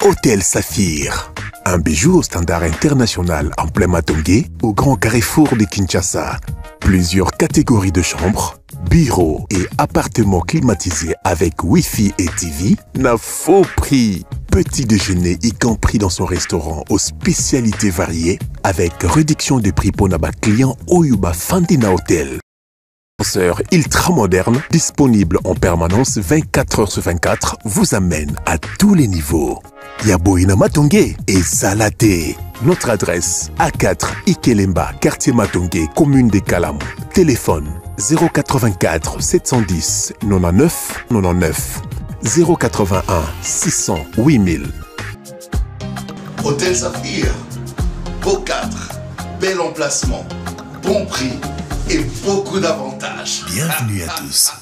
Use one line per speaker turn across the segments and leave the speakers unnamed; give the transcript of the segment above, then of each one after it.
Hôtel Saphir. Un bijou au standard international en plein Matongé, au grand carrefour de Kinshasa. Plusieurs catégories de chambres, bureaux et appartements climatisés avec Wi-Fi et TV n'a faux prix. Petit déjeuner y compris dans son restaurant aux spécialités variées avec réduction de prix pour naba client Oyuba Fandina Hotel. Ascenseur ultra moderne, disponible en permanence 24 heures sur 24, vous amène à tous les niveaux. Yaboina Matongé et Salaté. Notre adresse A4 Ikelemba, quartier Matongé, commune des Kalam. Téléphone 084 710 99 99 081 600 8000.
Hôtel Saphir, beau cadre, bel emplacement, bon prix et beaucoup d'avantages.
Bienvenue à tous.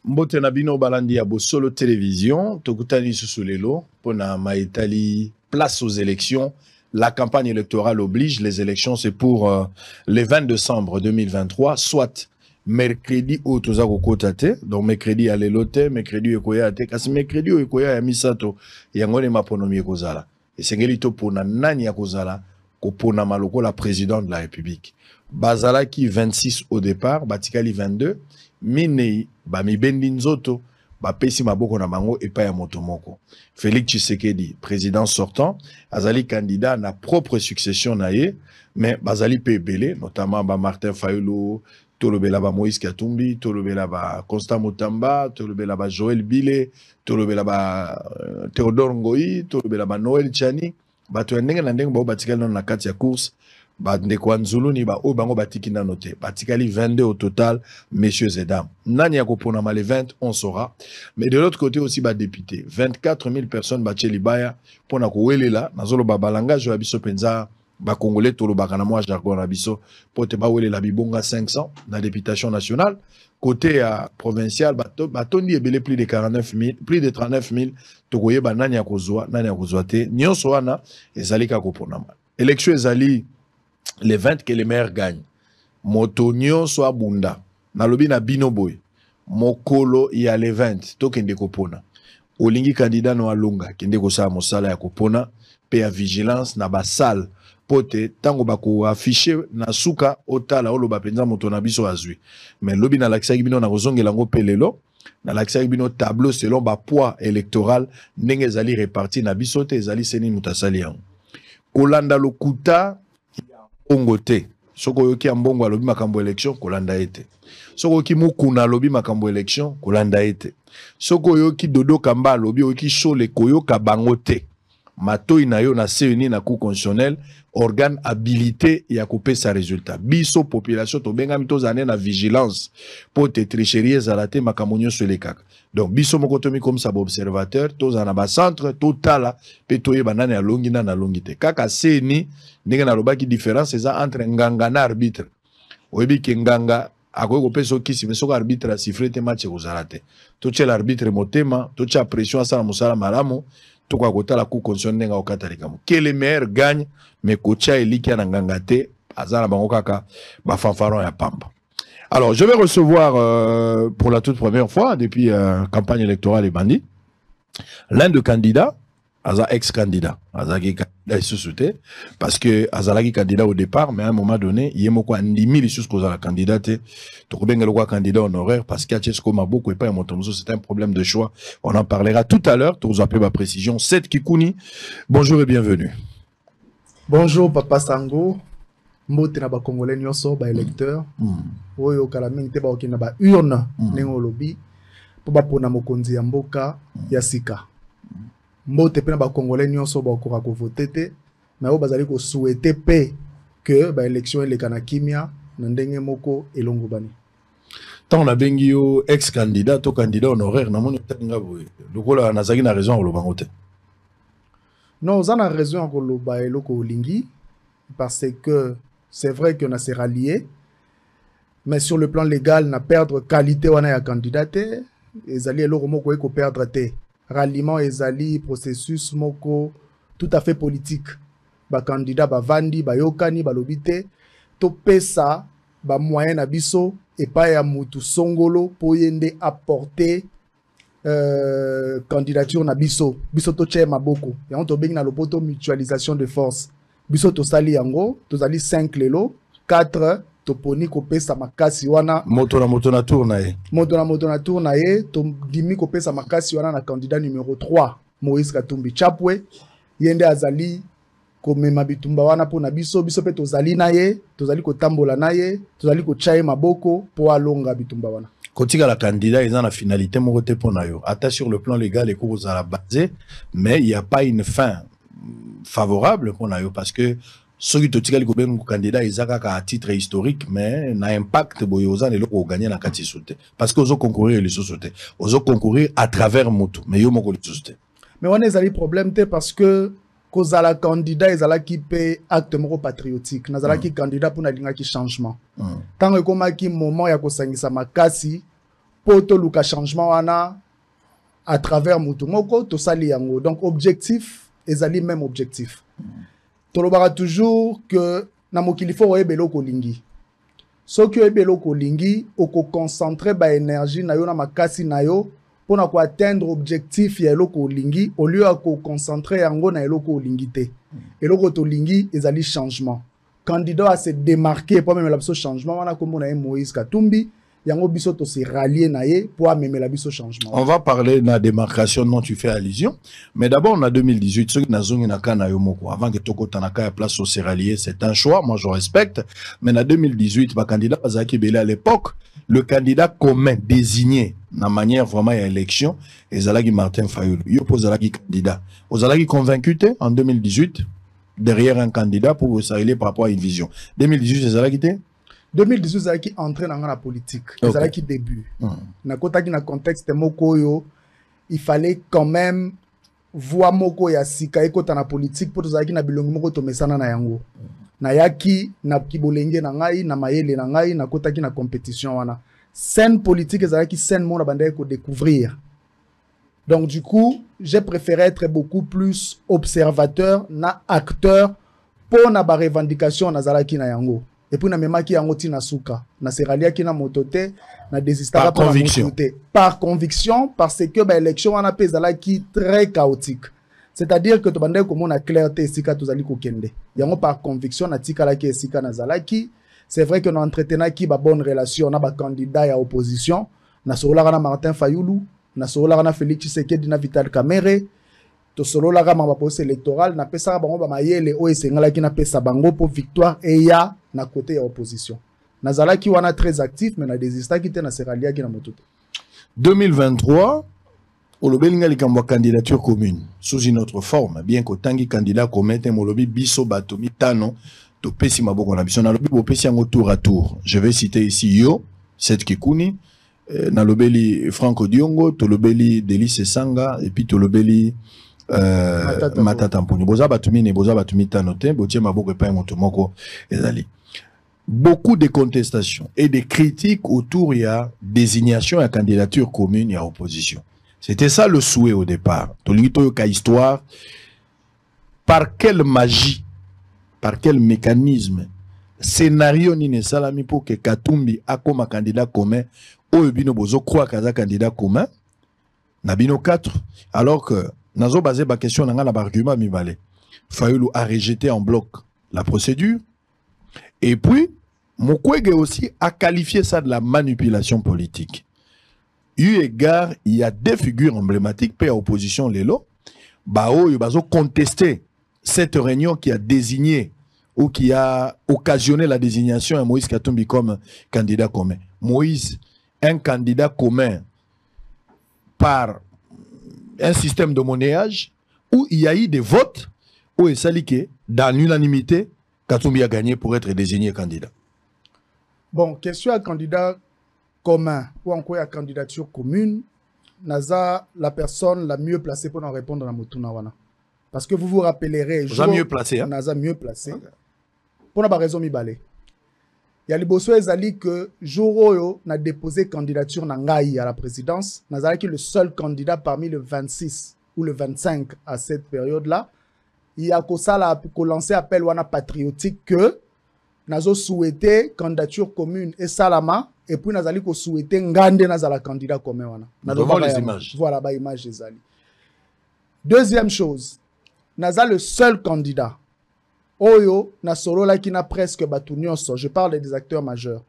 Mbote na bino balandi ya Bosolo Télévision, tokutani susulelo, pona maitali place aux élections. La campagne électorale oblige, les élections c'est pour le 20 décembre 2023, soit mercredi au tozako kotate, donc mercredi à l'élote, mercredi ekoya ate, kasi mercredi o ekoya ya misato, yangone maponomi ekozala. Et sengeli to pona nani ya kozala, ko pona maloko la président de la République. Bazala qui 26 au départ, Batikali 22, Minei, Bami Bendinzoto, Bapesi Maboko na bango et pas ya motomoko. Félix Tshisekedi, président sortant, Azali candidat à la propre succession naie, mais Bazali Pebele, notamment Martin Fayulu, Tolobela ba Moïse Katumbi, Tolobela ba Constant Mutamba, Tolobela ba Joël Bile, Tolobela ba Théodore Ngoyi, Tolobela ba Noël Tchani, bato ndenge na ndenge ba Batikali na kati ya course. Ndeko Nzulu ni ba o bango batiki na noté batikali 22 au total messieurs et dames nani ya kopona ma les 20 on saura mais de l'autre côté aussi ba député 24 000 personnes bateli baya pona ko welela nazolo ba balangage ya biso penza ba congolais tolo bakana moi jargon na biso pote ba welela bibonga 500 na députation nationale côté provincial batondi ebele plus de 49 000 plus de 39 000 tokoye ba nani ya kozwa te nyonso wana ezali ka kopona ma élection ezali les 20 que les maires gagnent. Motonio soit bunda. Nalobi na binoboy. Mokolo ya les 20. Tokende kopona. Olingi candidat no alunga. Kende kosa mosala ya kopona. Pe ya vigilance na basal. Pote tango bako affiché na suka otala olo bapenza motona biso azui. Mais lobi na lakisa bino na kozonge lango pelelo. Na lakisa bino tableau selon ba poids électoral. Ndenge zali réparti na biso te zali seni mutasali yango. Kolanda lokuta Bongo te. Soko yoki ambongo alobi makambo élection kolanda ete. Soko yoki mukuna alobi makambo élection kolanda ete. Soko yoki dodo kamba alobi yoki shole koyoka bango te. Matoi na yo na CENI na cour constitutionnel organe habilité ya kopesa résultat. Biso population to benga mito zane na vigilance pour te tricherie zalate makambo nyonso lekaka. Donc biso moko tomi comme ça observateur to zana ba centre totala pe toye banane alongi na alongi te. Kaka CENI ndenge na lobaki différence eza entre nganga na arbitre. Oyebi ke nganga akoki kopesa okisi mais soko arbitre asifre te match ekozala te. Totie l'arbitre motema, totie pression asala mosala malamu. Toko akota la cour constitutionnelle ndenga okatalikamu. Que les meilleurs gagnent, mais kocha eliki ya ngangate azana bango kaka ba fanfaron ya pamba. Alors, je vais recevoir pour la toute première fois depuis campagne électorale et bandit l'un de candidats, Aza ex-candidat, Azaki candidat sous-souté, parce que Azalaki candidat au départ, mais à un moment donné, il y a beaucoup de 10 000 sous la candidate, Tokobenga candidat honoraire, parce qu'il y a beaucoup et pas un c'est un problème de choix. On en parlera tout à l'heure, tu vous appelez ma précision. Seth Kikouni, bonjour et bienvenue.
Bonjour Papa Sango, mbote na ba Congolais nyonso ba électeur, oyo kala mingi te ba okina ba urne, nengo lobi, po ba pona mokonzi ya mboka ya sika. Mbote pena ba Congolais nyonso ba okora ko voter te na o bazali ko souhaiter pe que ba élection ele kana kimia na ndenge moko elongo bani.
Tant na bengi yo ex-candidat to candidat honoraire na moni tanga boye. Lokola nazaki na raison lo bangote.
Non, on a raison ko lo ba eloko lingi parce que c'est vrai qu'on a s'est rallié mais sur le plan légal na perdre qualité wana ya candidat ezali eloko moko ko perdre te. Ralliement ezali processus moko tout à fait politique. Ba candidat ba vandi ba yokani ba lobité to pesa ba moyen na biso et pas ya mutu songolo pour yende apporter candidature na biso to che maboko yango to bengi na lopoto mutualisation de force biso to sali yango to zali 5 lelo 4 to poni ko pesa makasi wana
moto na tour na ye
to dimi ko pesa makasi wana na candidat numéro 3 Moïse Katumbi Chapwe yende azali ko mema bitumba wana po na biso pe to zali na ye to zali ko tambola na ye to zali ko chaye maboko po alonga bitumba wana.
Kotika la candidat, ils ont la finalité morote pour nayo. Atta sur le plan légal, les cours à la base, mais il n'y a pas une fin favorable pour nayo parce que ceux qui totika les candidats, ils ont à titre historique, mais n'a impact boyoza les locaux gagner la kati sauté parce que aux concourir les sociétés, aux concourir à travers moto, mais yo moko les sociétés.
Mais on est allé problème parce que cause à la candidat, ils allaient qui paye acte moro patriotique, nous allons qui candidat pour n'alinga qui changement. Tant que comme qui moment ya kosangisa makasi poto luka changement wana à travers mutu moko to sali yango. Donc objectif, ils allaient même objectif. Tolobara toujours que na mokili fo oyebelo ko lingi. So ki oyebelo ko lingi, oko concentrer ba énergie na yo na makasi na yo pour na ko atteindre objectif ya eloko lingi au lieu à ko concentrer yango na eloko lingi te. Eloko to lingi ezali changement. Candidat à se démarquer pour même la biso changement wana comme na Moïse Katumbi yango biso to se rallier na ye pour même la biso changement.
On va parler de la démarcation dont tu fais allusion, mais d'abord on a 2018 ceux qui na zongi na kana yo moko avant que toko tanaka ya place au se rallier, c'est un choix, moi je respecte, mais en 2018 ba candidat Azaki Belé à l'époque le candidat commun désigné na manière vraiment à élection et Zalagi Martin Fayoulou. Yo pose Zalagi candidat. Ozalagi convaincu en 2018 derrière un candidat pour s'allier par rapport à une vision. 2018 Zalagi
2018 Zalagi entré dans la politique. Zalagi début. Na kotaki na contexte moko yo, il fallait quand même voir moko ya sika ekota na politique pour Zalagi na bilongi moko to mesana na yango. Na yaki na kibolenge na ngai na mayele na ngai na kotaki na compétition wana scène politique ezalaki scène monde banda ko découvrir. Donc du coup j'ai préféré être beaucoup plus observateur na acteur pour na ba revendication na zalaki na yango et puis na memaki yango tina suka na seralia ki na motote na désistara
par conviction
par conviction parce que ba élection wana pe zalaki très chaotique. C'est-à-dire que tu bandais comme on a clarté sika tozali ko kende. Yango par conviction na tika la ki sika na zalaki. C'est vrai que nous entretenons qui ba bonne relation na ba candidat ya opposition. Na solola na Martin Fayoulou, na solola na Félix Tshisekedi na Vital Kamerhe. To solola na ba poste électoral na pesa bango ba mayele o esengala ki na pesa bango pour victoire et ya na côté ya opposition. Na zalaki wana très actif mais na désista ki te na seralia ki na motote.
2023 Olobelinga likambo candidature commune sous une autre forme bien que tangi candidat commun te molobi biso batomi tano to pesi maboko na biso na lobi bo pesi yango tour à tour. Je vais citer ici yo Seth Kikuni na lobeli Franco Diongo to lobeli Delice Sanga et puis to lobeli Matata Mponi boza batumi ne boza batumi tano te botie maboko pa moto moko ezali. Beaucoup de contestations et de critiques autour il y a désignation à candidature commune et à opposition. C'était ça le souhait au départ. Tolito ka histoire. Par quelle magie, par quel mécanisme, scénario ni ne salami pour que Katumbi a comme candidat commun, ou bino bozo croit kaza candidat commun, nabino 4, alors que nazo basé ba question nanga na argument mi balé. Fayoulou a rejeté en bloc la procédure, et puis Mukwege aussi a qualifié ça de la manipulation politique. Eu égard, il y a deux figures emblématiques, paix à opposition, Lelo, Bao, ils ont contesté cette réunion qui a désigné ou qui a occasionné la désignation de Moïse Katumbi comme candidat commun. Moïse, un candidat commun par un système de monnayage où il y a eu des votes où il s'est que dans l'unanimité, Katumbi a gagné pour être désigné candidat.
Bon, question à candidat commun ou encore à candidature commune, Naza, la personne la mieux placée pour nous répondre à Motuna Wana. Parce que vous vous rappellerez,
Naza mieux placé, hein?
Naza mieux placé. Okay. Pour la raison Mibale. Il y a les bosseux ezali que Joroyo n'a déposé candidature Nangaï à la présidence. Naza qui est le seul candidat parmi le 26 ou le 25 à cette période-là. Il y a qu'au lancer appel Wana patriotique que Nazo souhaité candidature commune et Salama et puis nazali ko souhaiter ngande nazala candidat commun wana.
Devant les images.
Voilà ba image ezali. Deuxième chose, naza le seul candidat. Oyo na solo la qui na presque batu nyonso. Je parle des acteurs majeurs.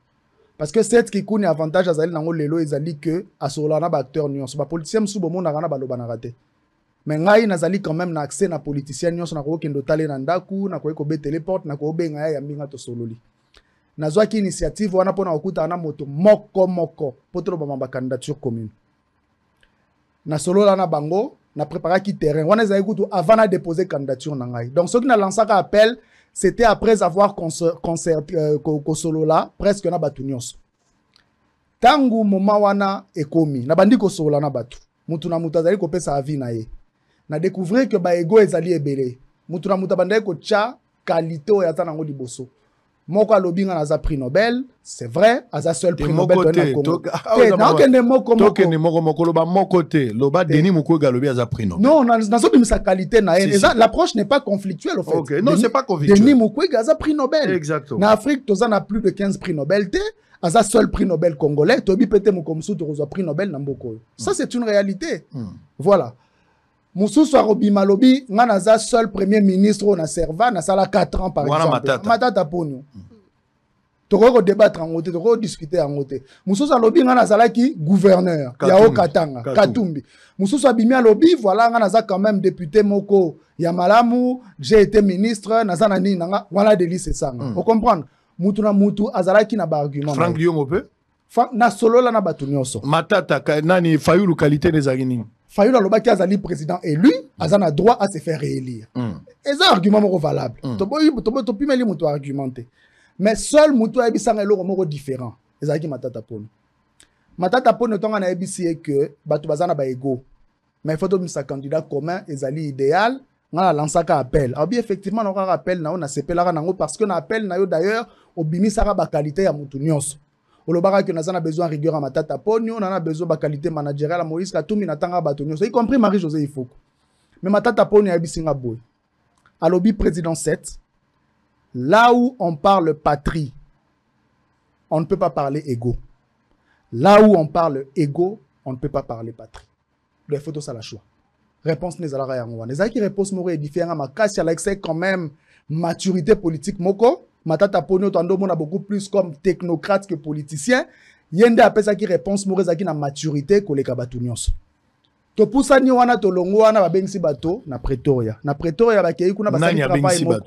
Parce que cette qui kuni avantage azali nango lelo ezali que a solo na ba acteurs nyonso. Ba politicien msu bomo na kana baloba na raté. Mais ngai nazali quand même na accès na politicien nyonso na ko kendo tale na ndaku na ko betele porte na ko benga ya mbinga to sololi. Nazwa ki initiative wana pona okuta na moto moko potro ba mamba candidature commune. Na solo la na bango na préparé qui terrain wana ezali kutu avant na déposer candidature na ngai. Donc ceux qui na lancé un appel c'était après avoir solo la presque na batu nyonso. Tangu moment wana ekomi na bandi ko solo na batu. Mutu na mutu azali ko pesa avis na ye. Na découvrir que ba ego ezali ebele. Mutu na mutu bandai ko tcha qualité o yata nango liboso. Moko alobi nga naza prix Nobel, c'est vrai, aza seul prix Nobel na Congo. Na okende moko
loba moko te, loba Denis Mukwege alobi aza prix Nobel.
Non, nazo bimisa qualité na ye. L'approche n'est pas conflictuelle au fait.
OK, non, c'est pas conflictuel.
Denis Mukwege aza prix Nobel.
Exactement.
Na Afrique toza na plus de 15 prix Nobel te, aza seul prix Nobel congolais, tobi pete mukomsu to prix Nobel na mboko. Ça c'est une réalité. Voilà. Moussousou Arobima Lobi, nganaza seul premier ministre on a serva na sala 4 ans par exemple. Matata Ponu. Toko débattre en côté, toko discuter en côté. Moussousou Alobi nganaza ki gouverneur, Yao Katanga, Katumbi. Moussousou Abimi Lobi, voilà nganaza quand même député moko ya malamu, j'ai été ministre, nazana ni nanga, voilà délice c'est ça. Vous comprenez? Mutu na mutu azalaki na ba argument.
Franck Lyon peut?
Na solo la na batu nyonso.
Matata nani Fayulu qualité des agini.
Fayulu alobaki azali président élu, azana droit à se faire réélire. Et ça argument moko valable. To pimeli mutu argumenter. Mais seul mutu abisanga eloko moko différent. Ezaki Matata Pone. Matata Pone tonga na ebisi que batu bazana ba ego. Mais il faut que sa candidat commun ezali idéal. Ngala lansaka appel. Abi effectivement na ka appel na on a sepelaka nango parce que na appel na yo d'ailleurs obimisaka ba qualité ya mutu nyonso. Olobaka que nazana besoin rigueur à Matata Pone, on a besoin de qualité managériale à Moïse Katumbi natanga batonyo, y compris Marie-Josée Ifoko. Mais Matata Pone a bisinga boy. À lobby président 7, là où on parle patrie, on ne peut pas parler égo. Là où on parle égo, on ne peut pas parler patrie. Les photos ça la choix. Réponse n'est à la réponse. Les qui réponse m'aurait différent ma casse à l'excès quand même maturité politique moko. Matata Pone on a beaucoup plus comme technocrate que politicien. Yende appelle ça qui réponse Morezaki na maturité que les kabatu nyonso. To poussa ni wana to longo wana ba bengisi bato na Pretoria. Na Pretoria ba kei kuna ba sali travail moko.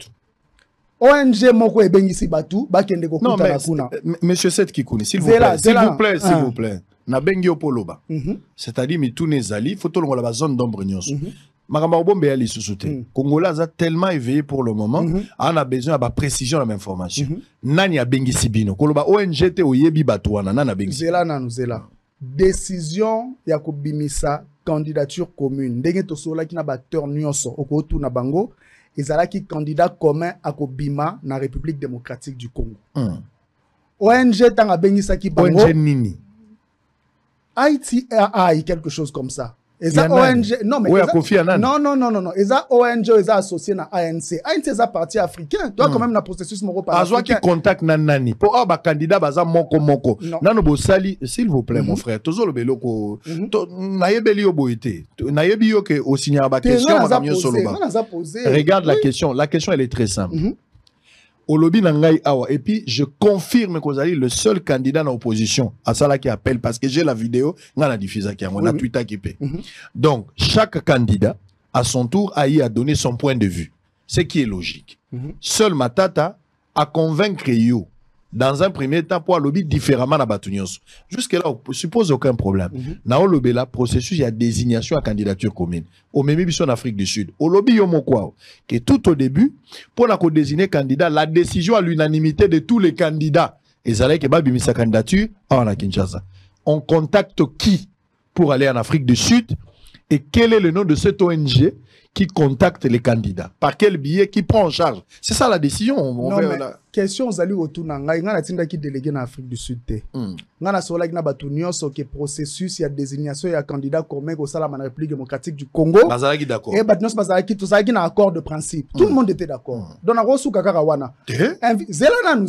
ONG moko e bengisi batu ba kende ko kuta na kuna.
Monsieur Seth Kikuni, s'il vous plaît, s'il vous plaît. Na bengi opoloba. C'est-à-dire mi tous les alliés, faut to longo la zone d'ombre nyonso. Makamba bombe ya lisusuté. Congolais a tellement éveillé pour le moment, on a besoin de précision de l'information. Nani a bengi sibino. Koloba ONG te oyebi batouana nana bengi.
Zela nanu zela. Décision ya ko bimisa candidature commune. Ndenge to sola ki na acteur nyonso okotu na bango, ezalaki candidat commun a ko bima na République démocratique du Congo. ONG tanga bengisa ki bango.
ONG nini?
ITRI quelque chose comme ça. Et ça ONG non mais non et ça ONG est associé na ANC. ANC est parti africain. Toi quand même na processus moko par
africain. Azwa qui contact nani pour ba candidat baza moko. Nano bo sali s'il vous plaît mon frère. Tozolo beloko na yebeli yo boité. Na yebi yo ke o signer ba question madame solo ba. Regarde la question. La question elle est très simple. Olobi Nangai Awa. Et puis, je confirme que vous allez le seul candidat dans l'opposition à ça qui appelle, parce que j'ai la vidéo, on a diffusé qui on a Twitter qui paie. Donc, chaque candidat, à son tour, a donné son point de vue. Ce qui est logique. Seul Matata a convaincre Yo, dans un premier temps, pour lobby différemment à Batunios. Jusque-là, on suppose aucun problème. Dans le lobby, là, processus, il y a désignation à candidature commune. Au même temps, en Afrique du Sud. Au lobby, il y a quoi? Que tout au début, pour la désigner candidat, la décision à l'unanimité de tous les candidats. Et ça que Babi sa candidature en Kinshasa. On contacte qui pour aller en Afrique du Sud? Et quel est le nom de cette ONG qui contacte les candidats? Par quel billet? Qui prend en charge? C'est ça la décision.
Question aux alliés autour d'Angaï. On a tinda qui délégué en Afrique du Sud. On a sur la Gnabatunion, ce qui est processus, il y a désignation, il y a candidat commun au Salam en République démocratique du Congo.
Bazaraki d'accord.
Et Batnos Bazaraki, tout ça, il y a un accord de principe. Tout le monde était d'accord. Donc, on a reçu Kakarawana. Zela.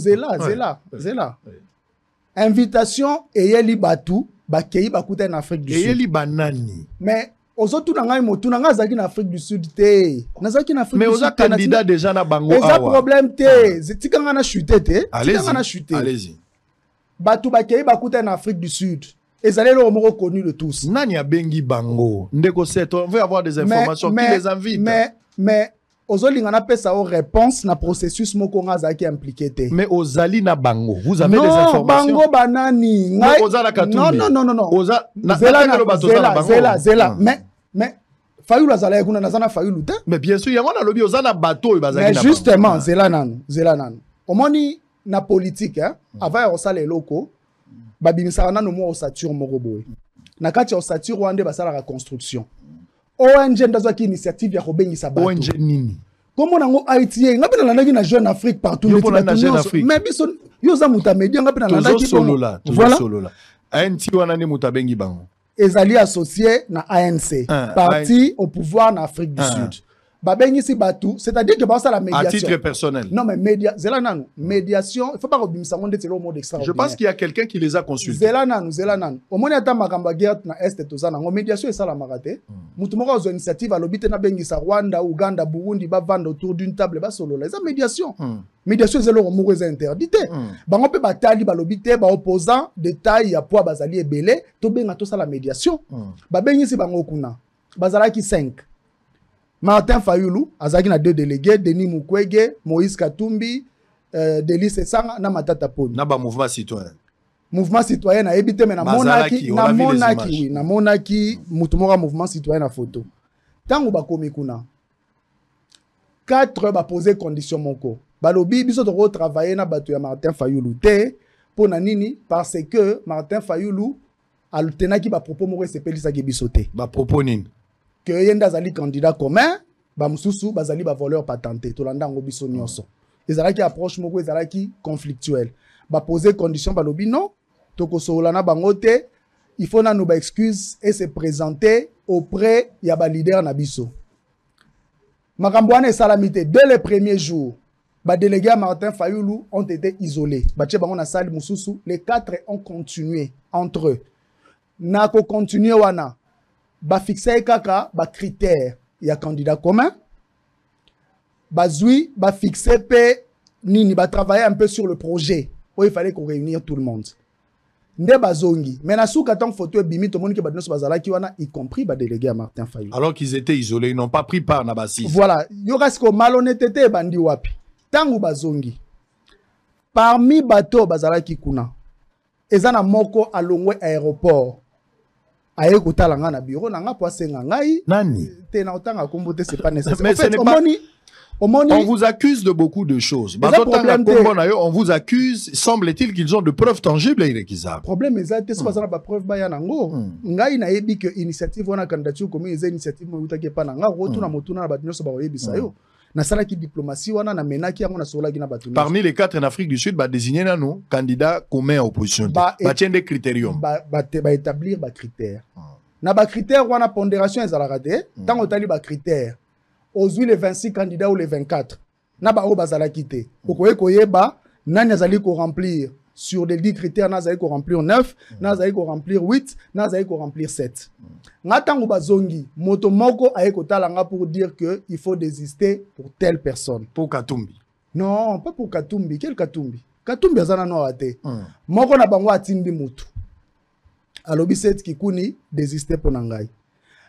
invitation eyeli batu bakei bakuta en Afrique du Sud.
Eyeli banani.
Mais ozotu na ngai motu na ngai azaki na Afrique du Sud te. Nazaki na Afrique
mais
du Sud.
Mais oza candidat déjà na bango
awa. Eza problème te. Tika nga na chuté te.
Tika
nga na chuté.
Allez-y.
Batu bakei bakuta en Afrique du Sud. Ezali lo moko connu de tous.
Nani abengi bango. Ndeko set, on veut avoir des informations. Qui les invite?
Mais ozolinga na pesa o réponse na processus moko nga zaki impliqué te.
Mais ozali na bango, vous avez des informations?
Non, bango banani.
Ngai oza la Katumbi.
Non.
Oza
zela. Mais Fayulu azala kuna nazana Fayulu te.
Mais bien sûr, yango na lobi oza na bateau e bazaki na.
Mais justement, zela nanu. Omoni na politique hein, avant ya osala eloko, babimisaka nanu mo osature moko boye. Na kati ya osature wande basala la construction. ONG ndazwaki initiative ya kobengisa bato.
ONG nini?
Comment nango Haïti ngapena landaki na Jeune Afrique partout mais biso yo za mutamedia ngapena landaki
solo là. ANC wana ni mutabengi bango.
Ezali associé na ANC, parti au pouvoir en Afrique du Sud. Babengisi batu, c'est-à-dire que ça la médiation.
À titre personnel.
Non mais médiation, il faut pas obimisa monde c'est le mot extraordinaire.
Je pense qu'il y a quelqu'un qui les a consultés.
Zela nanu. Au moins ata makamba guerre na est tozana, ngo médiation ça la marate. Mutu moko zo initiative à lobite na bengisa Rwanda, Uganda, Burundi ba vendre autour d'une table ba solo. Les médiation. Médiation c'est le mot interdit. Bango pe batali ba lobite ba opposant détail ya poids bazali ebele, to benga to ça la médiation. Ba bengisi bango kuna. Bazalaki 5. Martin Fayulu, azaki na 2 délégués, Denis Mukwege, Moïse Katumbi, Delis Esanga, na Matata Poni.
Na ba mouvement citoyen.
Mouvement citoyen na ebite mais na monaki mutumora mouvement citoyen na photo. Tango ba komi kuna. 4 ba poser condition moko. Balobi biso to travailler na bato ya Martin Fayulu te pona nini parce que Martin Fayulu alutenaki ba propos moko sepelisa ki biso te.
Ba propos nini?
Que yenda zali candidat commun ba mususu bazali ba voleur patenté to landa ngo biso nyonso ezalaki approche moko ezalaki conflictuelle ba poser condition ba lobi non to ko solana bango te il faut na nous ba excuse et se présenter auprès ya ba leader na biso makambo wana salamité dès les premiers jours ba délégués à Martin Fayulu ont été isolés ba tche bango na salle mususu les 4 ont continué entre eux na ko continuer wana ba fixer kaka ba critères ya candidat commun bazui ba fixer pe nini ba travailler un peu sur le projet où il fallait qu'on réunir tout le monde nde bazongi mais na souka tant photo bimi to monique ba noso bazala ki wana y compris ba délégué à Martin Fayulu
alors qu'ils étaient isolés ils n'ont pas pris part na basis
voilà yo kasko malhonnêteté bandi wapi tangu bazongi parmi bato bazala ki kuna ezana moko alongwe aéroport aye kutala nga na bureau na nga po asenga ngai
nani
te na otanga kombote c'est pas nécessaire
mais
en fait, on
vous accuse de beaucoup de choses on vous accuse semble-t-il qu'ils ont de preuves tangibles et irrécusables
problème exact c'est pas ça ba preuve ba ya nango ngai na yebi que initiative wana candidature comme les initiative mo utaki pa na nga rotuna motuna na batnyoso ba yebisa yo na sala ki diplomatie wana na menaki yango na sola ki na batuni
parmi les 4 en Afrique du Sud ba désigner nanu candidat commun à opposition ba tient des critériums
ba établir ba critères na ba critères wana pondération ezalaka te tant otali ba critères ozui les 26 candidats ou les 24 na ba o bazala kité okoye koyeba nani azali ko remplir sur les 10 critères nazali ko remplir 9 nazali ko remplir 8 nazali ko remplir 7 ngatango bazongi moto moko aye kotala nga pour dire que il faut désister pour telle personne
pour Katumbi
non pas pour Katumbi quel Katumbi azana no ate moko na bango atindi mutu alobi set kikuni désister pour nangai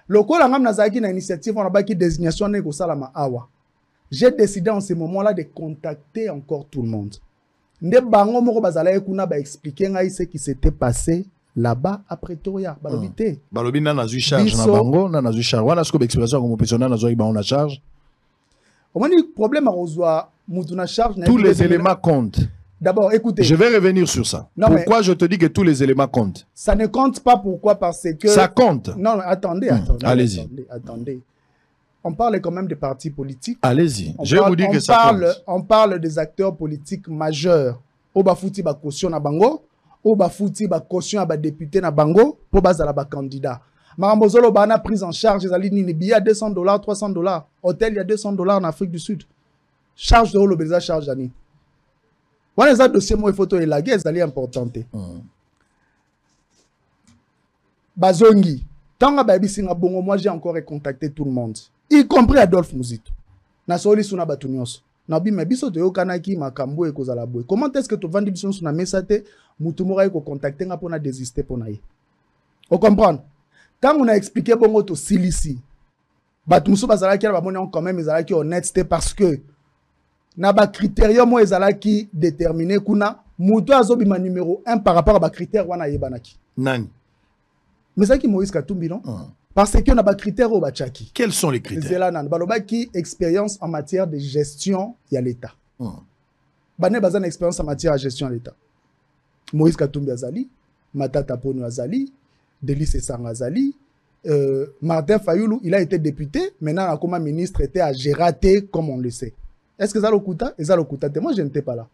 lokola ngam nazaki na initiative on a baki désignation ne ko sala ma awa j'ai décidé en ce moment-là de contacter encore tout le monde nde bango moko bazala ekuna ba expliquer ngai ce qui s'était passé là-bas à Pretoria balobi te
balobi na nazu charge na bango na nazu charge wana siko expression comme opération na nazu ba on a charge
au moins problème a rozwa mutu na charge
tous les éléments comptent.
D'abord, écoutez.
Je vais revenir sur ça. Non, pourquoi je te dis que tous les éléments comptent?
Ça ne compte pas. Pourquoi? Parce que...
Ça compte.
Non, attendez.
Allez-y.
Attendez. On parle quand même des partis politiques.
Allez-y. Je vais vous dire que ça compte.
On parle des acteurs politiques majeurs. Oba fouti ba caution na bango. Oba fouti ba caution ba député na bango. Po bazala ba candidat. Marambozolo ba na prise en charge. Les alines ni billet à $200, $300. Hôtel, il y a $200 en Afrique du Sud. Charge de l'obélisation, charge d'année. Voilà les dossiers moi photo et la guerre est importante. Bazongi, tant que baby singa bongo, moi j'ai encore contacté tout le monde, y compris Adolphe Muzito. Na soli suna batunios. Na bi me biso to yokanaki makambo e kozala boy. Comment est-ce que tu vends biso suna mesate mutu mora ko contacter nga pona désister pona ye. On comprend. Quand on a expliqué bongo to silisi, batu muso bazala ki ba moni quand même ezala ki honnêteté parce que na ba critérium mo ezala ki déterminé kuna mutu azobima numéro 1 par rapport à ba critère wana yebanaki.
Nani?
Mais ça qui Moïse Katumbi non? Parce que on a des critères au Bachaki.
Quels sont les critères?
Zelanan, balobaki expérience en matière de gestion il y a l'État. Bané bazan expérience en matière de gestion de l'État. Moïse Katumbi Azali, Matata Ponu Azali, Delis Essang Azali, Martin Fayoulou, il a été député, maintenant comme ministre était à Gératé comme on le sait. Est-ce que ça l'okuta? Et ça l'okuta. Moi je n'étais pas là.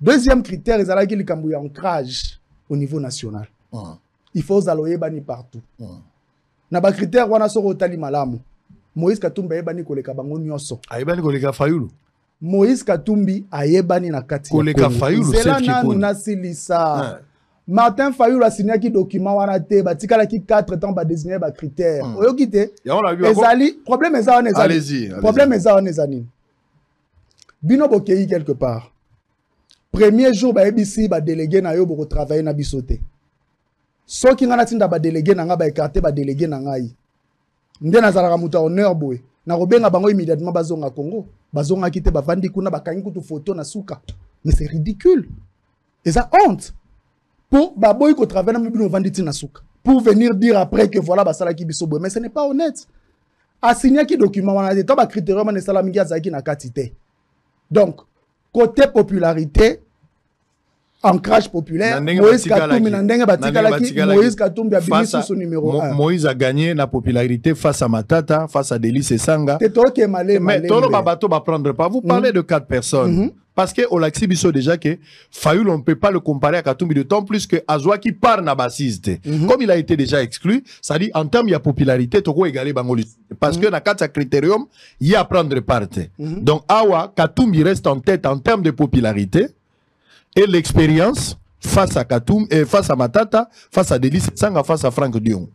Deuxième critère, ils allaient qu'il y a ancrage au niveau national. Il faut zaloyer bani partout. Na ba critère wana soko tali malamu. Moïse Katumbi ayebani koleka bango nyonso.
Ayebani koleka Fayoulou.
Moïse Katumbi ayebani na kati.
Koleka Fayoulou
c'est là na silisa. Martin Fayoulou a signé qui document wana te batikala ki 4 temps ba désigner ba critère. Oyoki te. Ezali problème eza wana ezali.
Allez-y.
Problème eza wana ezani. Bino bokei quelque part. Premier jour ba ebisi ba délégué na yo boko travailler na bisote. So ki ngana tinda ba délégué na nga ba écarter ba délégué na ngai. Nde nazalaka muta honneur boy. Na robenga bango immédiatement bazonga Congo. Bazonga kite ba vandi kuna ba kangi kutu photo na suka. Mais c'est ridicule. Et ça honte. Pour ba boy ko travailler na mbino vandi tina suka. Pour venir dire après que voilà ba sala ki biso boy. Mais ce n'est pas honnête. A signé qui document wana de to ba critérium na sala mingi azaki na katité. Donc côté popularité ancrage populaire, Moïse Katumbi Moïse Katumbi a béni sur son numéro 1.
Moïse a gagné la popularité face à Matata, face à Delis Essanga.
Mais
Tolo Babato va prendre pas. Vous parlez de 4 personnes. Parce que au Laxi Bisso déjà que Fayoulou on ne peut pas le comparer à Katumbi, d'autant plus que Azwa qui part na bassiste. Comme il a été déjà exclu, ça dit en termes de popularité, Toko égalé Bangoli. Parce que dans 4 critérium, il y a à prendre part. Donc Awa, Katumbi reste en tête en termes de popularité. Et l'expérience face à Katoum et face à Matata, face à Delis Essanga, face à Franck Dion.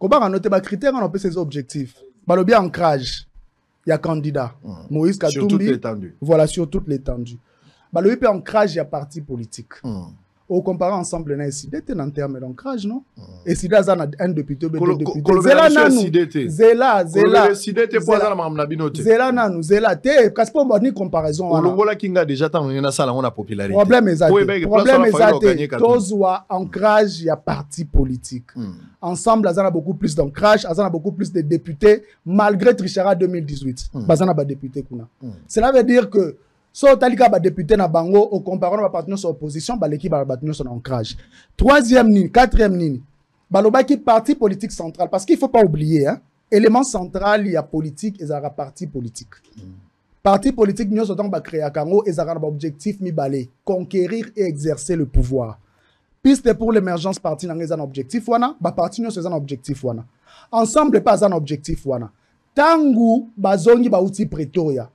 Comment on note les critères, on peut ses objectifs. Bah, bien ancrage, il y a candidat. Moïse Katumbi.
Sur toute l'étendue.
Voilà, sur toute l'étendue. Bah, le bien ancrage, il y a parti politique. Au comparé ensemble, na SID, t'es en terme d'ancrage, non? Et SID a un député, deux députés. Zela nanou. Zela. Zela nanou. Zela. T'es, qu'est-ce qu'on va dire comparaison?
Olongola Kinga déjà tant on a ça, on a popularité.
Problème est Tozwa ancrage, il y a parti politique. Ensemble, Azana a beaucoup plus d'ancrage, Azana a beaucoup plus de députés, malgré Trichara 2018. Bazana ba député kuna. Cela veut dire que so talika ba député na bango au comparant ba partenaire sur opposition ba l'équipe ba partenaire sur ancrage. Troisième ligne, quatrième ligne. Baloba qui parti politique central parce qu'il faut pas oublier hein, élément central il y a politique et ça parti politique. Parti politique nous autant ba créer kango et ça ba objectif mi balé conquérir et exercer le pouvoir. Piste pour l'émergence parti dans un objectif wana, ba parti nous c'est un objectif wana. Ensemble pas un objectif wana. Tangu bazongi ba outil Pretoria.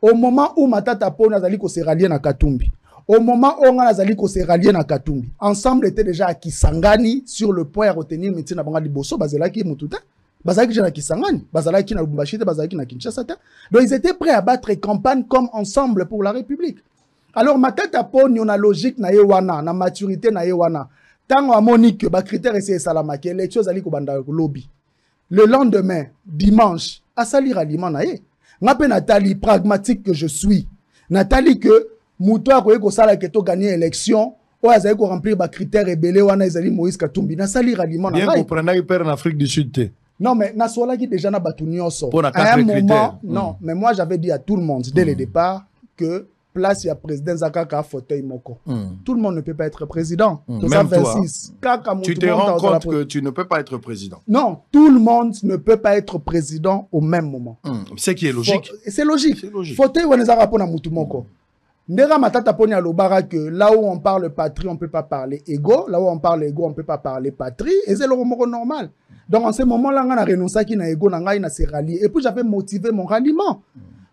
Au moment où Matata Pona Zali ko se rallier na Katumbi, au moment où on a Zali ko se rallier na Katumbi, ensemble était déjà à Kisangani sur le point à retenir métier na Bangali Bosso, Bazalaki Mututa, Bazalaki na Kisangani, Bazalaki na Lubumbashi, Bazalaki na Kinshasa. Donc ils étaient prêts à battre campagne comme ensemble pour la République. Alors Matata Pona on a logique na yewana, na maturité na yewana. Tango amonique ba critère essayer salamaki, élection Zali ko banda lobby. Le lendemain, dimanche, à salir aliment na ye. Ngape Nathalie, pragmatique que je suis. Nathalie que Moutoua koye ko sala que to gagner élection, ou azali ko remplir ba critères rebelle wana ezali Moïse Katumbi na sali ralliement na.
Bien comprendre qu'il perd en Afrique du Sud té.
Non mais na sola qui déjà na batu nyonso.
À un moment,
non, mais moi j'avais dit à tout le monde dès le départ que place il y a président Zakaka fauteuil moko. Tout le monde ne peut pas être président.
Même 26. Tu te rends compte que tu ne peux pas être président.
Non, tout le monde ne peut pas être président au même moment.
C'est qui est logique.
C'est logique. Fauteuil wanezaka pona mutu moko. Ndera matata poni alobara que là où on parle patrie, on peut pas parler ego. Là où on parle ego, on peut pas parler patrie. Et c'est le moko normal. Donc en ce moment-là, on a renoncé qui na ego, na ngai na se rallier. Et puis j'avais motivé mon ralliement.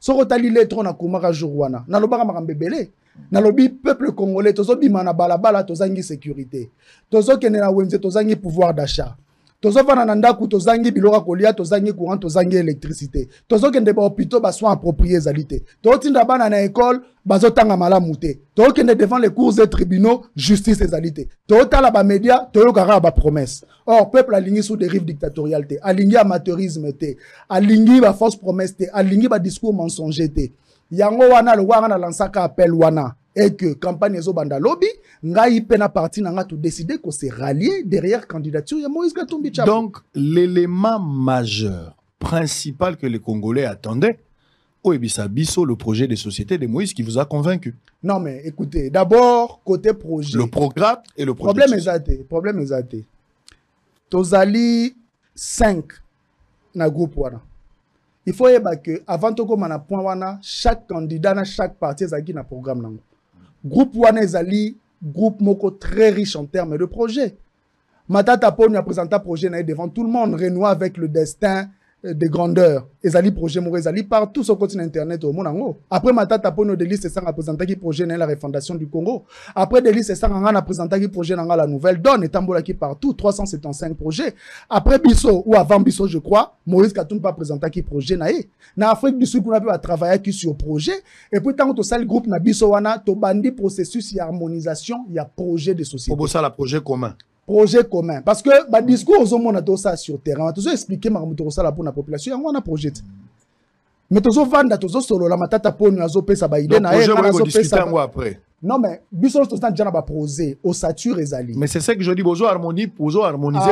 So rotali lettre na kumaka jourwana. Na lobaka makambebele. Na lobi peuple congolais tozo bimana balabala tozangi sécurité. Tozo kene na wenze tozangi pouvoir d'achat. Tozo vana na ndaku tozangi biloko kolia tozangi courant tozangi électricité. Tozo kende ba hôpitaux ba soins appropriés ezalité. Tozo tinda bana na école bazo tanga malamu te. Tozo kende devant les cours et tribunaux justice ezalité. Tozo tala ba média toyo kara ba promesse. Or peuple aligné sous dérive dictatoriale te, aligné amateurisme te, aligné ba fausse promesse te, aligné ba discours mensonger te. Yango wana le wana lansaka appel wana. Et que campagne ezo banda lobby ngai pena parti nanga tout décider qu'on se rallier derrière candidature ya Moïse Katumbi Tshabo.
Donc l'élément majeur principal que les Congolais attendaient Oebisa Bisso, le projet de société de Moïse qui vous a convaincu.
Non mais écoutez, d'abord côté projet.
Le programme et le projet.
Problème est Tozali 5 na groupe wana. Il faut que avant de commencer à point wana, chaque candidat na chaque parti ezaki na programme nango. Groupe wana ezali groupe moko très riche en termes de projets. Matata Poni a présenté un projet devant tout le monde, renouer avec le destin de grandeur. Ezali projet moko ezali partout sur le continent internet au monde. Après Matata Poni de liste a présenté qui projet na la refondation du Congo. Après de liste a présenté qui projet na la nouvelle donne et tambola qui partout 375 projets. Après Bisso ou avant Bisso je crois, Moïse Katumbi pas présenté qui projet na e. Na Afrique du Sud on a pu travailler qui sur projet et puis tant que le groupe na Bisso wana to bandi processus y harmonisation, il y a projet de société.
Pour ça la projet commun.
Projet commun. Parce que le discours aux hommes on ça sur terrain. Tout ça expliquer ça pour la population. On a un projet. Mais tout ça vendre, tout ça solo la matata pour nous azoper ça ba idée na
projet on va discuter après.
Non mais biso tout ça déjà ba projet au sature ezali.
Mais c'est ça que je dis bozo harmoniser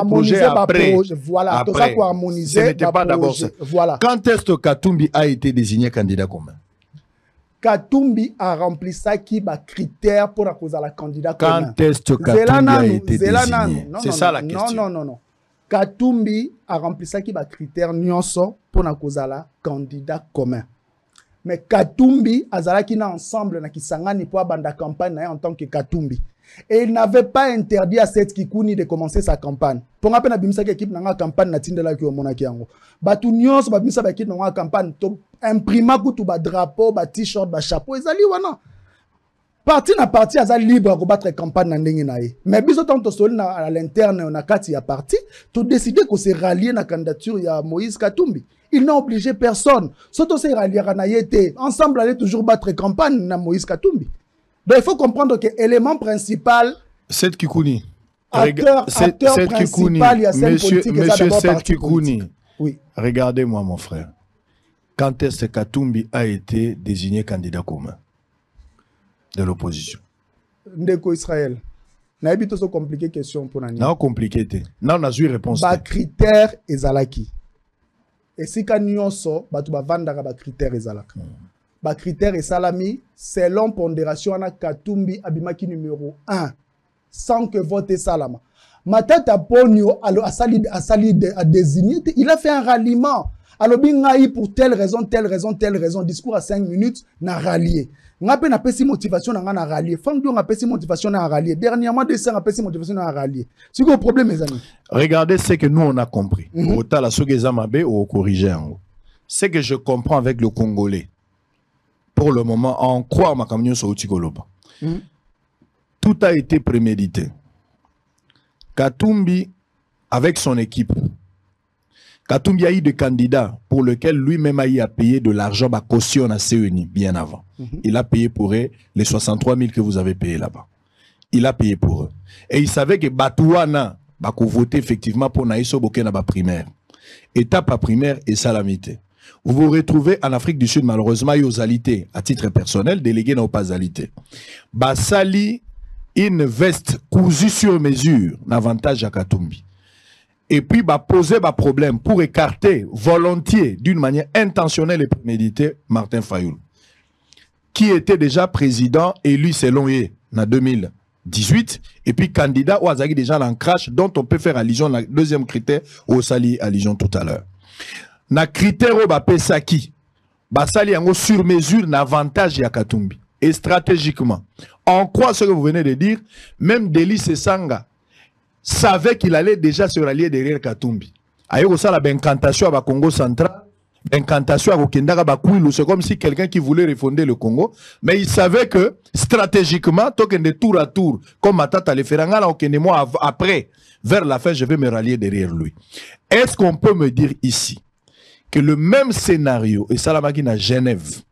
projet après.
Voilà, tout ça pour harmoniser.
Ce n'était pas d'abord ça.
Voilà.
Quand est-ce que Katumbi a été désigné candidat commun?
Katumbi a rempli ça qui va critère pour la candidat commun.
Quand est-ce que Katumbi a été désigné?
C'est ça la question. Non. Katumbi a rempli ça qui va critère nyonso pour la candidat commun. Mais Katumbi azala qui na ensemble na kisangani pour banda campagne en tant que Katumbi. Et il n'avait pas interdit à cette Kikuni de commencer sa campagne. Pour rappel na bimisa équipe na campagne na tindela ki omonaki yango. Batu nyonso ba bimisa ba équipe na campagne to imprima kutu ba drapeau, ba t-shirt, ba chapeau ezali wana. Parti na parti azali libre ko battre campagne na ndenge na ye. Mais biso tanto soli na à l'interne na kati ya parti, to décider ko se rallier na candidature ya Moïse Katumbi. Il n'a obligé personne. Soto se rallier na yete, ensemble aller toujours battre campagne na Moïse Katumbi. Donc il faut comprendre que l'élément principal
Seth Kikuni.
Acteur principal, il y a celle politique.
Monsieur Seth Kikuni.
Oui.
Regardez-moi mon frère. Quand est-ce que Katumbi a été désigné candidat commun de l'opposition?
Ndeko Israël. N'a pas so compliqué question pour Nani.
Non compliqué te. Non na eu réponse.
Ba critère ezalaki. Et si ka nyonso batu ba vandaka ba critère ezalaka. Ba critère et salami selon pondération ana Katumbi abimaki numéro 1 sans que vote salama. Matata Ponyo a désigné, il a fait un ralliement. Alors bingaï pour telle raison, discours à 5 minutes n'a rallié. On a pas une motivation à rallier. Fangio a pas une motivation à rallier. Dernièrement, on a pas une motivation à rallier. C'est quoi le problème, mes amis?
Regardez ce que nous on a compris. Autant la Sogeza Mabe ou corriger. Ce que je comprends avec le Congolais. Pour le moment, on croit à ma camion sur Otigoloba. Tout a été prémédité. Katumbi, avec son équipe, Katumbi a eu des candidats pour lesquels lui-même a payé de l'argent à caution à CENI bien avant. Il a payé pour eux les 63 000 que vous avez payé là-bas. Il a payé pour eux. Et il savait que Batouana va voter effectivement pour Naïso Bokena primaire. Étape à primaire et salamité. Vous vous retrouvez en Afrique du Sud, malheureusement, il y a aux alités, à titre personnel, délégué n'a pas alité. Basali, une veste cousue sur mesure, l'avantage à Katumbi. Et puis, poser un problème pour écarter volontiers, d'une manière intentionnelle et préméditée, Martin Fayoul, qui était déjà président élu selon lui en 2018, et puis candidat au Azagi déjà dans crash, dont on peut faire allusion, le deuxième critère, au Sali allusion tout à l'heure. Na critère au Pesaki, Basali yango sur mesure n'avantage ya Katumbi. Et stratégiquement, on croit ce que vous venez de dire, même Deli Sesanga savait qu'il allait déjà se rallier derrière Katumbi. Ayo ça la incantation à Congo central, incantation à Okendara Bakoulou, c'est comme si quelqu'un qui voulait refonder le Congo, mais il savait que stratégiquement, de tour à tour, comme Matata le Ferrangala, moi après, vers la fin, je vais me rallier derrière lui. Est-ce qu'on peut me dire ici que le même scénario, et Salamagine à Genève,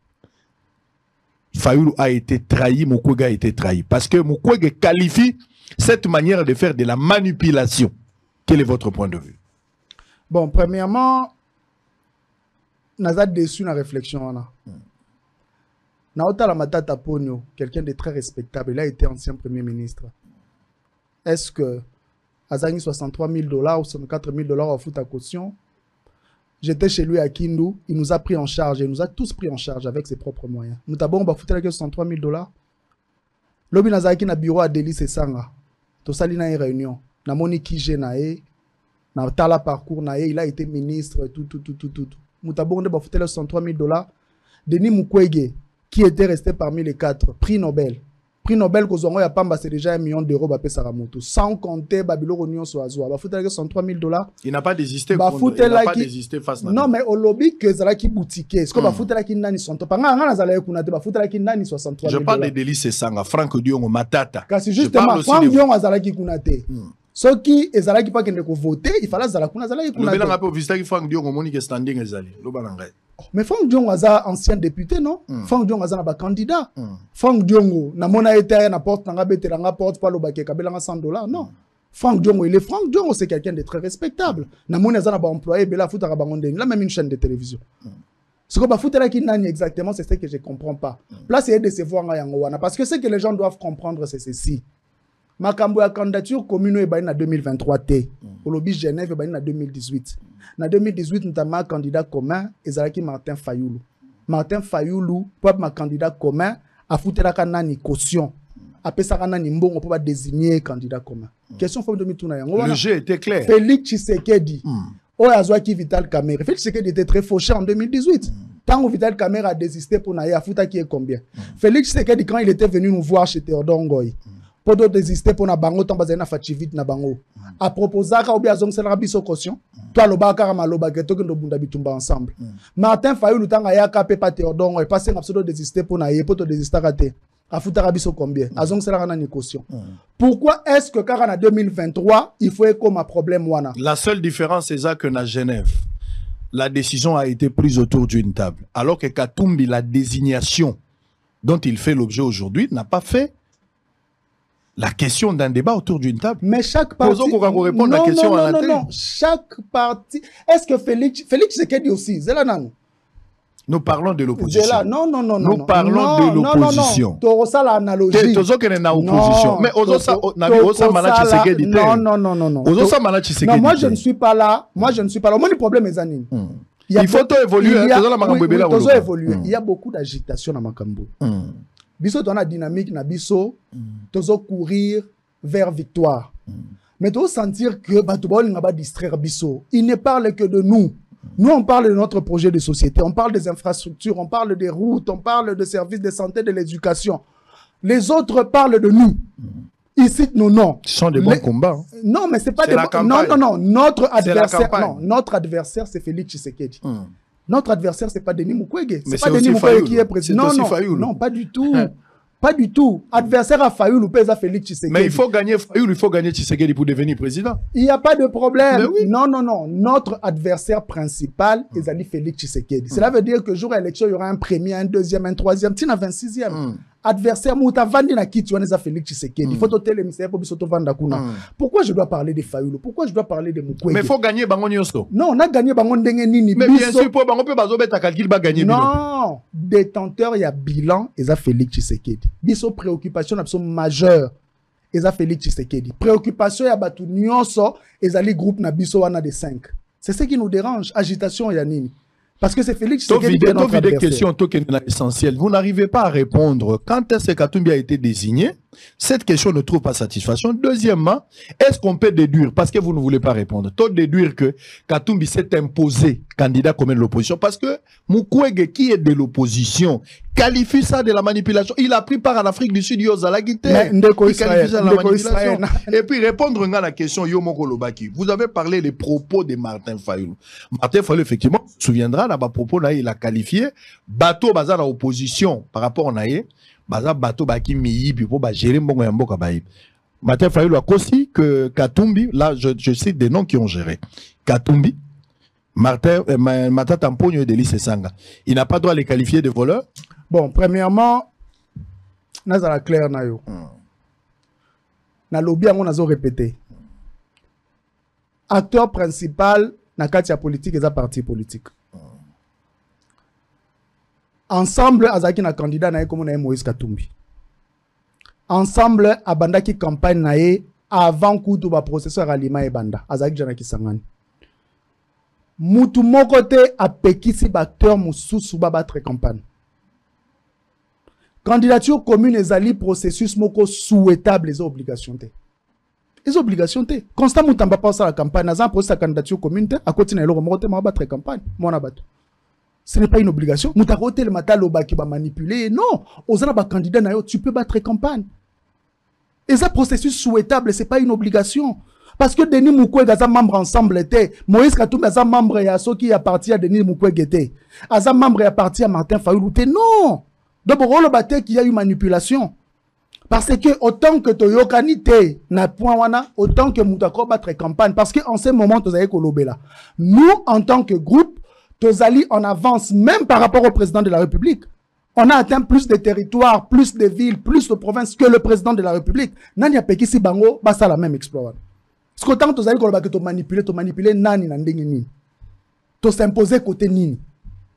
Fayoulou a été trahi, Mukwege a été trahi, parce que Mukwege qualifie cette manière de faire de la manipulation. Quel est votre point de vue?
Bon, premièrement, Nazad déçu dans la réflexion. Naota Matata Ponyo, quelqu'un de très respectable, il a été ancien premier ministre. Est-ce que Azani 63 000 $ ou 64 000 $ en foot à caution? J'étais chez lui à Kindu, il nous a pris en charge, il nous a tous pris en charge avec ses propres moyens. Nous avons foutu avec 63 000 $. Lobi Nazaki na bureau à Délice et Sanga. Tout ça, il a une réunion. Na moni Kije nae, na tala parcours nae, il a été ministre, tout. Nous avons foutu avec 63 000 $. Denis Mukwege, qui était resté parmi les 4, prix Nobel. Prix Nobel, c'est déjà 1 million d'euros, sans compter Babylone Union Soazoa. Il faut 63 000 $.
Il n'a pas désisté. Il n'a pas désisté face à
non, mais au lobby que Zalaki boutique. Est-ce que Bafoutelaki Nani sont pas Nani 63 000 $.
Je parle de Délice Sanga, Franck Diongo, Matata.
Car c'est justement Franck Diongo à Zalaki Kunate. Ceux qui est Zalaki pas qu'ils voter, il fallait Zalakuna Zalaki Kunate.
Le Bélan a visité Franck Diongo, Monique standing Zali.
Mais Franck Diongo est ancien député, non? Franck Diongo est un candidat. Franck Diongo, na mona été na porte na bete na porte pas le baké kabela 100 $, non. Franck Diongo, il est Franck Diongo, c'est quelqu'un de très respectable. Na mona za na ba employé bela futa ba ngondeng, il a même une chaîne de télévision. Ce que ba futa la ki nani exactement, c'est ce que je comprends pas. Là c'est de se voir nga yango wana parce que ce que les gens doivent comprendre c'est ceci. Makambo ya candidature commune est en 2023 T. Au lobby Genève est en 2018. En 2018, nous avons un candidat commun, Ezalaki Martin Fayoulou. Martin Fayoulou, pour ma candidat commun, a foutu la canani caution. Après ça, on peut pas désigner candidat commun. Question forme de mitouna.
Le jeu était clair.
Félix Tshisekedi. Oyazwaki Vital Kamerhe. Félix Tshisekedi était très fauché en 2018. Tant que Vital Kamerhe a désisté pour Naïa, Fouta qui est combien? Félix Tshisekedi, quand il était venu nous voir chez Théodore Ngoy, pour désister pour na bango tant bazena fativite na bango a proposer ka obi azong sela biso caution toi loba ka maloba ke to ke ndobunda bitumba ensemble Martin Fayoulou tanga ya ka pe pa Théodore et passer absolument désister pour na ye pour désister raté a futara biso combien azong sela na ni caution. Pourquoi est-ce que car en 2023 il faut comme un problème wana?
La seule différence c'est ça que na Genève la décision a été prise autour d'une table alors que Katumbi la désignation dont il fait l'objet aujourd'hui n'a pas fait la question d'un débat autour d'une table.
Mais chaque parti...
répondre à la question à la télé. Non,
chaque parti... Est-ce que Félix Tshisekedi aussi, c'est là, non?
Nous parlons de l'opposition.
Non.
Nous parlons de l'opposition.
Non. Ça l'analogie.
Opposition. Mais
non, moi je ne suis pas là. Au moins le problème est anime.
Il faut évoluer.
Il y a beaucoup d'agitation dans Makambo. Biso dans la dynamique na biso tozo courir vers victoire. Mais tu sentir que Batoubaol n'a pas distraire biso. Il ne parle que de nous. Nous on parle de notre projet de société, on parle des infrastructures, on parle des routes, on parle des services de santé, de l'éducation. Les autres parlent de nous. Ils citent nos noms.
Ce sont des bons combats.
Non, mais c'est pas des bons. Non. Notre adversaire, c'est Félix Tshisekedi. Notre adversaire, c'est pas Denis Mukwege. C'est pas Denis Mukwege qui est président. Non, pas du tout. Pas du tout. Adversaire à Fayoulou, pèse à Félix Tshisekedi.
Mais il faut gagner Fayoulou, il faut gagner Tshisekedi pour devenir président.
Il n'y a pas de problème. Oui. Non. Notre adversaire principal est Ali Félix Tshisekedi. Cela veut dire que jour à l'élection, il y aura un premier, un deuxième, un troisième, tina 26e. Adversaire, Mouta Vandi na Kiti, on est à Félix Tshisekedi. Il faut te télémiser pour Bisoto Vandakuna. Pourquoi je dois parler de Fayoulou? Pourquoi je dois parler de Mukwege?
Mais il faut gagner Bango Nyoso.
Non, on a gagné Bango Ndengenini.
Mais bien sûr, pour Bango, Bango peut calcul va gagner.
Non, détenteur, il y a bilan, et ça Félix Tshisekedi. Biso préoccupation absolument majeure, et ça Félix Tshisekedi. Préoccupation, il y a Batu Nyonso, et ça les groupes na biso wana de 5. C'est ce qui nous dérange. Agitation, il y a nini. Parce que c'est Félix Tshisekedi qui est
des questions essentielles. Vous n'arrivez pas à répondre. Quand est-ce que Katumbi a été désigné, Cette question ne trouve pas satisfaction. Deuxièmement, est-ce qu'on peut déduire, parce que vous ne voulez pas répondre, déduire que Katumbi s'est imposé candidat comme de l'opposition, parce que Mukwege, qui est de l'opposition, qualifie ça de la manipulation. Il a pris part en Afrique du Sud, il qualifie ça de la manipulation. Et puis répondre à la question, Yomoko Lobaki, vous avez parlé des propos de Martin Fayulu. Martin Fayulu, effectivement, se souviendra, dans propos, il a qualifié bateau bazar à opposition par rapport à Naye, bazar bateau baki miyi, puis pour gérer mbongo ya mboka bayi. Martin Fayulu a aussi que Katumbi, là je cite des noms qui ont géré. Katumbi, Martin Tampogno et Delis Sanga. Il n'a pas droit à les qualifier de voleurs.
Bon, premièrement, nazala clair na yo. Na lobby on a répété. Acteur principal na katia politique et parti politique. Ensemble azaki na candidat na comme na Moïse Katumbi. Ensemble abandaki campagne na avant kutu ba processeur alima e banda azaki jana kisangani. Mutu moko te apekisi ba acteur mususu ba battre campagne. Candidature commune ezali processus moko souhaitable les obligations te. Les obligations te. Constant mutamba pas la campagne nazan processus de candidature commune te à côté na eloko moko te ma battre campagne mona bato. Ce n'est pas une obligation. Mutakote le matin l'obaki va manipuler. Non, aux ba candidat na yo tu peux battre campagne. Et ça processus souhaitable, c'est pas une obligation. Parce que Denis Mukwege a membre ensemble était. Moïse Katumbi a membre et à ceux qui appartient à Denis Mukwege était. A membre et appartient à Martin Fayulu. Non. Donc le bate qu'il y a eu manipulation. Parce que autant que Toyokanite na point wana, autant que Moutako battre campagne. Parce qu'en ce moment, tu as kolobela. Nous, en tant que groupe, Tozali en avance même par rapport au président de la République. On a atteint plus de territoires, plus de villes, plus de provinces que le président de la République. Nani a peki si bango, bah ça la même exploit. Parce qu'autant Tozali kolobela que to manipuler nani na ndenge nini. To s'imposer côté nini.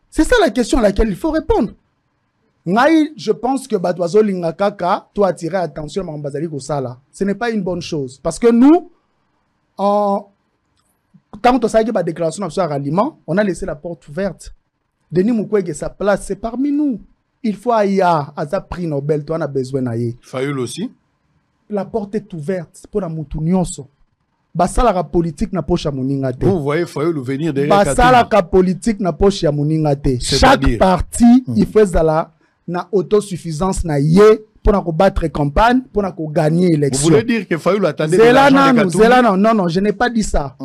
C'est ça la question à laquelle il faut répondre. Ngai, je pense que Badwazo Lingakaka doit attirer attention à Mbazali Kosala. Ce n'est pas une bonne chose. Parce que nous, quand on a fait la déclaration sur l'aliment, on a laissé la porte ouverte. Denis Mukwege, sa place, c'est parmi nous. Il faut aller à sa prix Nobel, tu en as besoin d'aller.
Fayulu aussi.
La porte est ouverte pour la moutounioso. Basala la politique n'a pas chamouningate.
Vous voyez Fayulu venir derrière
Basala la politique n'a pas chamouningate. Chaque parti, il fait ça na autosuffisance na yé pour na battre campagne, pour na gagner l'élection.
Vous voulez dire que Fayulu attendait de l'argent de Katumbi?
Non, je n'ai pas dit ça.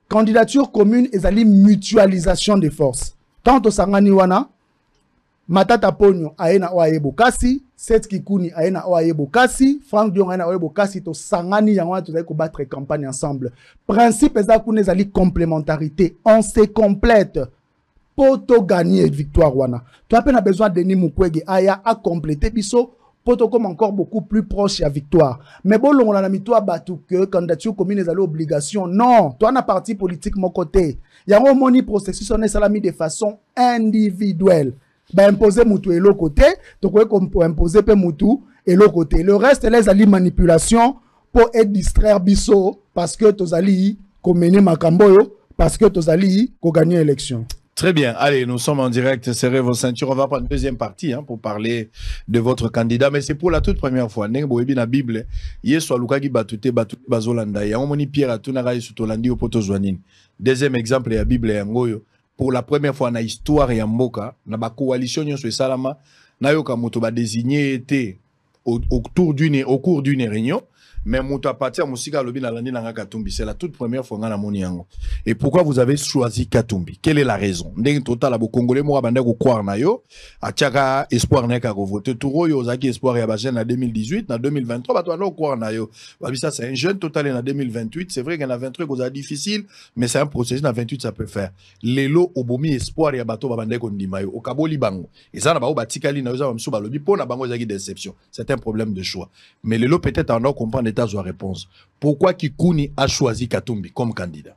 Candidature commune et la mutualisation des forces. Tant au Sangani wana, Matata Ponyo aena oaye bokasi, Seth Kikuni aena oaye bokasi, Frank Dion aena oaye bokasi, to Sangani yangwa to zai ko battre campagne ensemble. Principe ezakune zali complémentarité, on se complète. Pour te gagner victoire wana. Tu as peine besoin de Denis Mukwege aya à compléter biso pour te comme encore beaucoup plus proche à victoire. Mais bon on a mis toi batu que candidature commune est obligation. Non, toi na parti politique mon côté. Il y a un moni processus on est salami de façon individuelle. Bah imposer mutu et l'autre côté, donc imposer pe mutu et l'autre côté. Le reste les ali manipulation pour être distraire biso parce que tozali ko mener makamboyo parce que tozali ko gagner élection.
Très bien. Allez, nous sommes en direct. Serrez vos ceintures. On va prendre une deuxième partie pour parler de votre candidat. Mais c'est pour la toute première fois. Nengoboebi na Bible. Yeso alukagi batute bazolanda. Ya omoni Pierre atunara isutolandi opotozwanine. Deuxième exemple ya Bible ya ngoyo. Pour la première fois na histoire ya mboka, na ba coalition nyonso esalama, na yoka moto ba désigné été au cours d'une réunion. Mais moto à partir musika lobi na landi na Katumbi, c'est la toute première fois na moni yango. Et pourquoi vous avez choisi Katumbi? Quelle est la raison? Ndenge total abo congolais mo banda ko croire na yo, atiaka espoir na ka voter touro yo zaki espoir ya ba jeune en 2018, na 2023 ba to na croire na yo. Ba ça c'est un jeune total en 2028, c'est vrai qu'il y en a 23 qui difficile, mais c'est un processus en 28 ça peut faire. Lelo obomi espoir ya bato ba banda ko ndima yo, okaboli bango. Et ça na ba batikali na yo za msu ba lobi pona bango zaki déception. C'est un problème de choix. Mais lelo peut-être on doit comprendre ta réponse. Pourquoi Kikuni a choisi Katumbi comme candidat?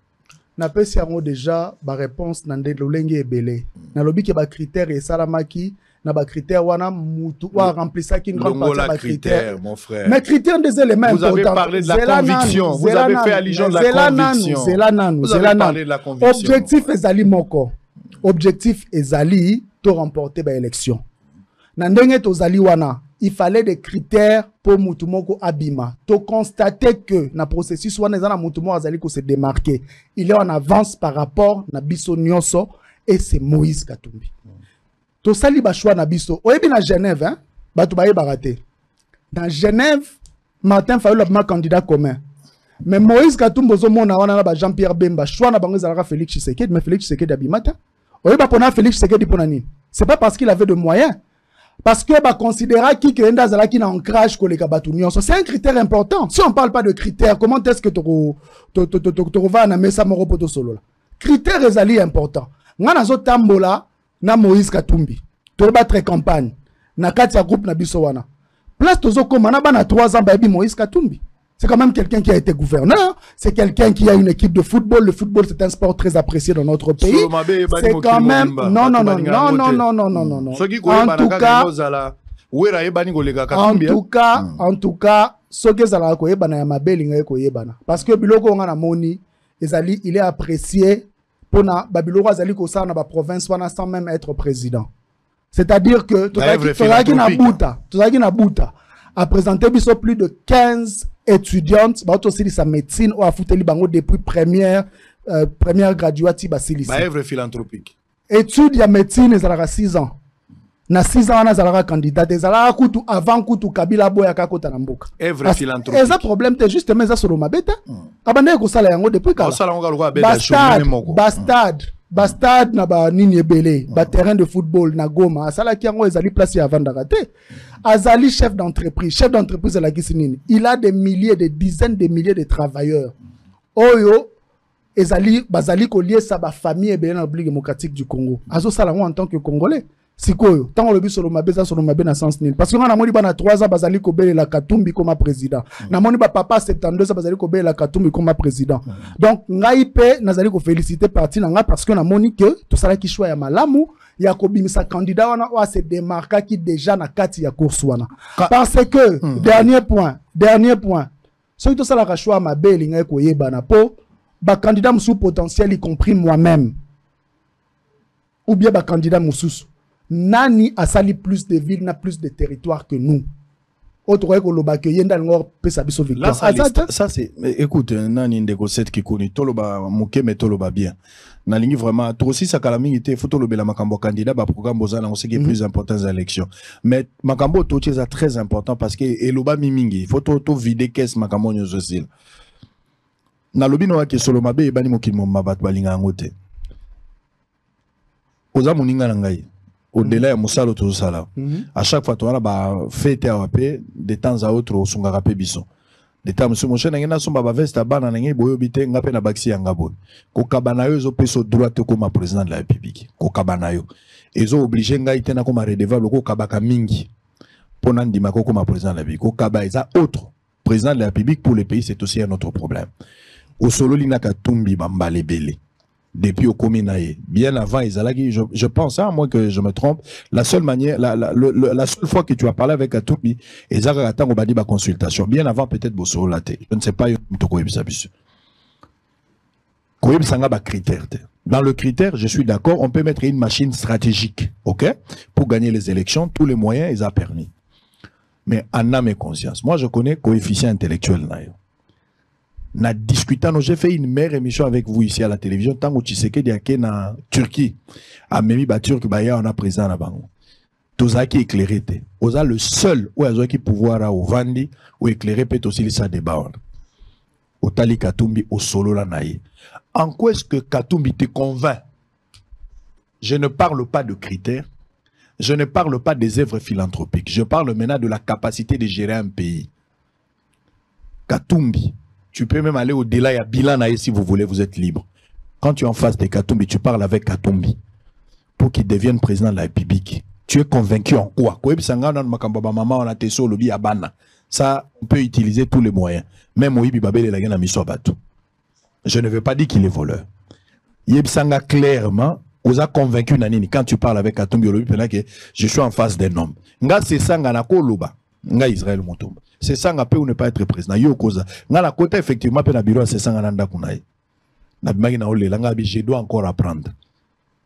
Na pesi yango déjà ba réponse na nde lolenge ebele. Na lobi ke ba critère et salamaki na ba critère wana mutu wa remplissa ki une grande partie ba critère
mon frère.
Mais critère des éléments importants.
Vous avez parlé de la conviction. Vous avez fait allusion de la conviction.
Vous avez parlé de la conviction. Objectif ezali moko. Objectif ezali to remporter ba élection. Na ndenge to zali wana il fallait des critères pour Moutoumoko Abima. Tu constater que dans le processus, Moutoumoko Azali se démarquer. Il est en avance par rapport à Bisso Nyonso et c'est Moïse Katumbi. Tu sali choix na Bisso. Oyebi na Genève, hein? Batu baye baraté. Dans Genève, Martin Fayulu a candidat commun. Mais Moïse Katumbi ozomona wana na Jean-Pierre Bemba, choix na bango ezalaka Félix Tshisekedi, mais Félix Tshisekedi abimata. Oyebi pona Félix Tshisekedi pona nini? C'est pas parce qu'il avait de moyens. Parce que bah considéra qui enda zala qui na ancrage koleka batu nyonso. C'est un critère important. Si on parle pas de critères, comment est-ce que tu vas na mesa moro poto solo là? Critères ezali important. Ngana zo tambola na Moïse Katumbi. To battre campagne. Na kati ya groupe na biso wana. Place tozo komana ba na 3 ans ba bi Moïse Katumbi. C'est quand même quelqu'un qui a été gouverneur, c'est quelqu'un qui a une équipe de football. Le football, c'est un sport très apprécié dans notre pays. C'est quand même... Non. En tout cas, parce que Biloko on a moni, il est apprécié pour na Babiloko azali ko sa na ba province wana sans même être président. C'est-à-dire que tout ça qui na buta a présenté plus de 15 étudiantes, bah aussi sa médecine ou a foutu bango depuis première graduate basilisi.
Bah œuvre philanthropique.
Étude ya médecine ezalaka 6 ans. Na 6 ans na zalaka candidat ezalaka kutu avant kutu Kabila boya kakota na mboka.
Œuvre philanthropique.
Eza problème te justement eza solo mabeta. Abande ko sala yango depuis kala. Bastard na ba nini ebele, ba terrain de football na Goma, asala ki yango ezali place ya vandaka te. Azali chef d'entreprise la kisinini. Il a des milliers, des dizaines de milliers de travailleurs. Oyo ezali bazali ko lier sa ba famille ebele na République démocratique du Congo. Azo sala en tant que Congolais. Sikoyo, tant le but sur le mabé na sens nil. Parce que on a moni bana 3 ans bazali ko bele la Katumbi comme président. Na moni ba papa 72 ans bazali ko bele la Katumbi comme président. Donc ngai pe nazali ko féliciter parti na nga parce que on a moni que tout ça qui choix ya malamu ya ko bimisa candidat wana o se démarquer qui déjà na kati ya course wana. Parce que dernier point. Ceux qui tout ça la choix ma bele ngai ko yebana po ba candidat sous potentiel y compris moi-même. Ou bien ba candidat mususu. Nani a sali plus de villes, n'a plus de territoire que nous. Autre que l'oba que yenda ngor pesa biso victoire.
Ça c'est écoute nani ndeko set qui connaît toloba moke mais toloba bien. Na lingi vraiment toi aussi ça calamité faut toloba la makambo candidat ba programme bozana on sait qui est plus important aux élections. Mais makambo to c'est très important parce que eloba mimingi faut to vider caisse makambo nyozo sil. Na lobi no ke solo mabe bani mokimo mabat balinga ngote. Oza muninga ngai. Au-delà de Moussalo Tousala. À chaque fois, tu as fait de temps à autre au Sungarape Bisson. De temps, monsieur mon cher, n'a son baba veste à banane, boyobite, n'a pas baxi en gabon. Kokabanayo, zo peso droit comme président de la République. Kokabanayo. Ils ont obligé Ngaïte na comme redevable, Kokabaka Mingi. Ponandimako comme président de la République. Kokaba est autre. Président de la République pour le pays, c'est aussi un autre problème. Au solo linaka tumbi bambale bele. Depuis au Kominae. Bien avant, je pense, à moi que je me trompe, la seule manière, la seule fois que tu as parlé avec Katumbi, et Zara attend au ma consultation. Bien avant, peut-être, Bosso Laté. Je ne sais pas, critère. Dans le critère, je suis d'accord, on peut mettre une machine stratégique, ok? Pour gagner les élections, tous les moyens, ils ont permis. Mais en âme et conscience. Moi, je connais coefficient intellectuel, na discutant, j'ai fait une meilleure émission avec vous ici à la télévision, tant que tu sais qu'il y a en Turquie, à Memi Baturk, on a présent là-bas. Tous qui éclairé, on a le seul où il qui pouvoir à Vandi, ou éclairer peut aussi ça débat. Au Tali Katumbi, au solo la naïe. En quoi est-ce que Katumbi te convainc? Je ne parle pas de critères, je ne parle pas des œuvres philanthropiques, je parle maintenant de la capacité de gérer un pays. Katumbi. Tu peux même aller au-delà, il y a Bilan si vous voulez, vous êtes libre. Quand tu es en face de Katumbi, tu parles avec Katumbi pour qu'il devienne président de la République. Tu es convaincu en quoi? Ça, on peut utiliser tous les moyens. Même Oibi Babel la gana miso abatu. Je ne veux pas dire qu'il est voleur. Yebsanga clairement, vous a convaincu Nanini quand tu parles avec Katumbi, je suis en face d'un homme. Nga c'est ça nga nako loba. Nga Israël Montomba. C'est ça nga peut ou ne pas être président. Yo koza. Nga la côté effectivement pe na bureau c'est ça nga nanda kunaï. Na bimagi na ole la nga je dois encore apprendre.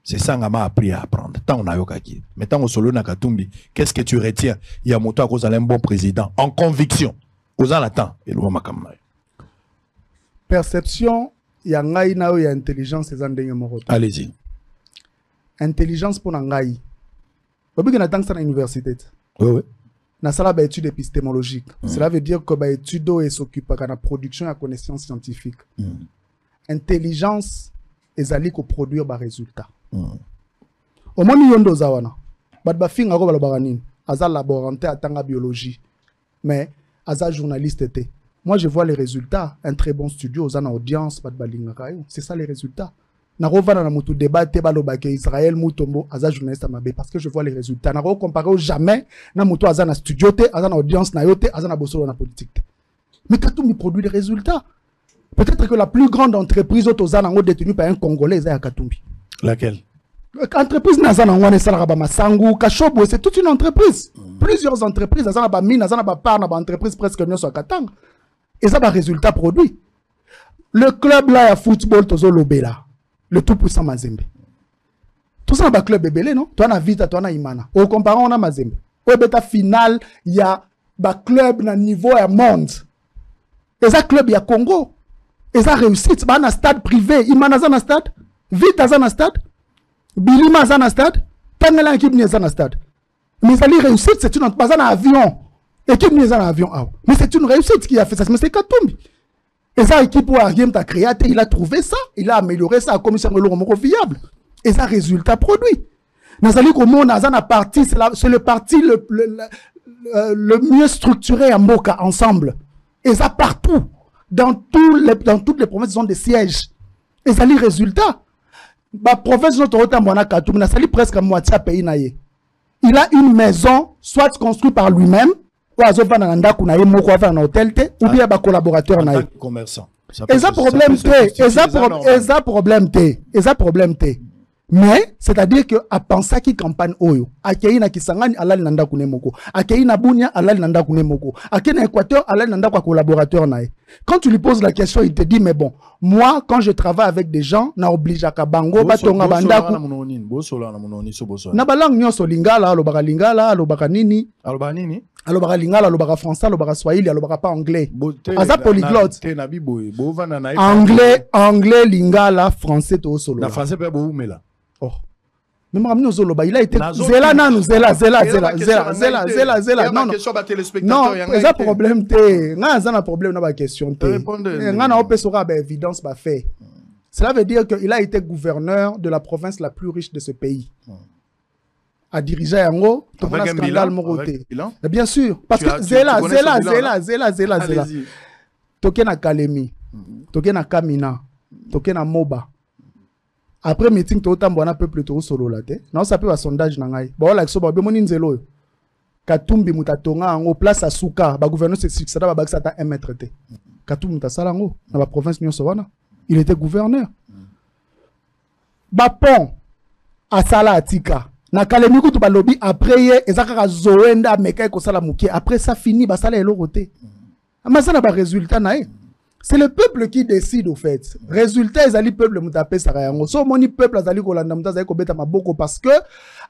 C'est ça que m'a appris à apprendre. Tant on a yokaki. Mais tant on solo na Katumbi, qu'est-ce que tu retiens? Il y a moto à cause d'un bon président. En conviction. Aux en attend. Et le makamai.
Perception, il y a ngai na il y a intelligence et zandenge moroto.
Allez-y.
Intelligence pour ngai. Obi na tang sana université.
Oui, oui.
Na sala ba étude épistémologique. Cela veut dire que ba étude et s'occupe de la production et la connaissance scientifique. Intelligence ezali ko produire ba résultat. Au moins yondo zawana. Bat ba finga ko balobaka nini. Aza laboranté atanga biologie. Mais aza journaliste était. Moi je vois les résultats, un très bon studio aux audience bat balinga kayo. C'est ça les résultats. Na rovana na mutu débat te balobaka Israël mutombo aza journaliste mabe parce que je vois les résultats. Na comparé jamais na mutu aza na studio te, aza na audience na yote, aza na bosolo na politique. Mais Katumbi produit des résultats. Peut-être que la plus grande entreprise autozana détenue par un Congolais est à Katumbi.
Laquelle?
Entreprise Nazana Wane Salaraba Masangu, Kashobo, c'est toute une entreprise. Plusieurs entreprises, Nazana Bami, Nazana Bapar, Naba entreprise presque non sur Katang. Et ça va résultat produit. Le club là, il y a football, Tozo Lobela. Le tout puissant Mazembe. Tout ça, le club est belé, non? Toi, on a Vita, toi, on a Imana. Au comparant, on a Mazembe. Au bêta final, il y a un club na niveau à monde. Et ça, club, il y a Congo. Et ça réussit, c'est un stade privé. Imana a un stade, Vita a un stade, Bilima a un stade, Tangela équipe n'est un stade. Mais ça réussite, c'est une pas un avion. Équipe n'est un avion. Mais c'est une réussite qui a fait ça. Mais c'est Katumbi. Et ça, équipe où Ariem t'a créé, il a trouvé ça, il a amélioré ça, comme ça, le viable. Et ça, résultat produit. Nazali Komo, Nazana parti, c'est le parti le mieux structuré à Moka ensemble. Et ça partout. Dans toutes les provinces, ils ont des sièges. Et ça, les résultats. La province de notre Katumbi, ça presque à moitié pays naïe. Il a une maison, soit construite par lui-même, ou à Zova Nanda Kunaye Moko à un hôtel, ou bien un collaborateur naïe.
Commerçant.
Et ça problème et ça problème té. Mais c'est-à-dire que à penser qui campagne oyo, akei na Kisangani alali nanda kunemoko, akei na Bunia alali nanda kunemoko, akei na Équateur alali nanda kwa collaborateur nae. Quand tu lui poses la question, il te dit mais bon, moi quand je travaille avec des gens, na oblige à bango batonga bandaku. Na balang nyonso lingala, alobaka lingala, alobaka nini?
Alobaka nini?
Alobaka lingala, alobaka français, alobaka swahili, alobaka pas anglais. Aza polyglotte. Anglais, lingala, français to solo.
Na français pe bo umela.
Oh. Mais Mamino Zoloba, il a été zela. Non, non, c'est un problème té. Non, c'est un problème dans la question té. Non, on peut sera évidence ba fait. Cela veut dire qu'il a été gouverneur de la province la plus riche de ce pays. A dirigé en haut, tout le scandale Moroté. Bien sûr, parce que zela. Toké na Kalemi, toké na Kamina, toké na Moba. Après meeting to tambo na peuple to solo la te. Non ça peut un sondage na ngai. Ba wala so ba be moni nzelo. Katumbi mutatonga en place à Souka, ba gouverneur c'est succéda ba baksa ta 1 mètre te. Katumbi mutasala ngo na ba province nyonso wana. Il était gouverneur. Ba pont à Sala Atika. Na Kalemi ko to ba lobby après ye ezaka zoenda meka ko sala mukie. Après ça fini ba sala elo roté. Amasana ba résultat na e. C'est le peuple qui décide au fait. Résultat, ils allaient peuple mutapé sarayango. So moni peuple azali kolanda mutaza ko beta maboko parce que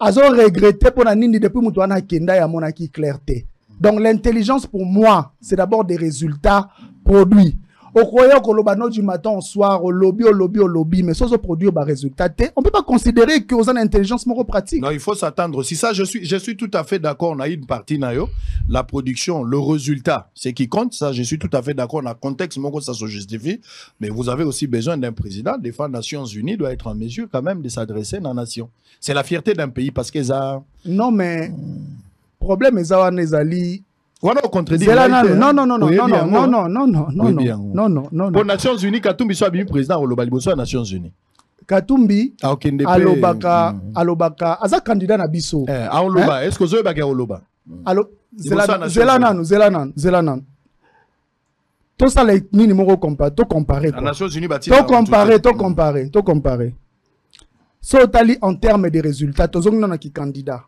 azo regretté pour la nini depuis mutuana kenda ya monaki clarté. Donc l'intelligence pour moi, c'est d'abord des résultats produits. Au croyant que l'obano du matin au soir, au lobby, mais sans produire des résultats, on ne peut pas considérer que aux intelligence pratique.
Non, il faut s'attendre. Si ça, je suis tout à fait d'accord. On a une partie, la production, le résultat, c'est qui compte. Ça, je suis tout à fait d'accord. Dans le contexte, ça se justifie. Mais vous avez aussi besoin d'un président. Des fois, les Nations Unies doit être en mesure quand même de s'adresser à la nation. C'est la fierté d'un pays parce qu'ils ont...
Non, mais problème est que
voilà, au contraire.
Non.
Pour Nations Unies, Katumbi soit bien président au Lobaliboso à Nations Unies.
Katumbi, alobaka, aza candidat na biso.
Est-ce que vous avez Oloba?
Zelanan. Tout ça, les numéros comparer.
Nations Unies,
to comparer. So, tali en termes de résultats, tous on qui candidat.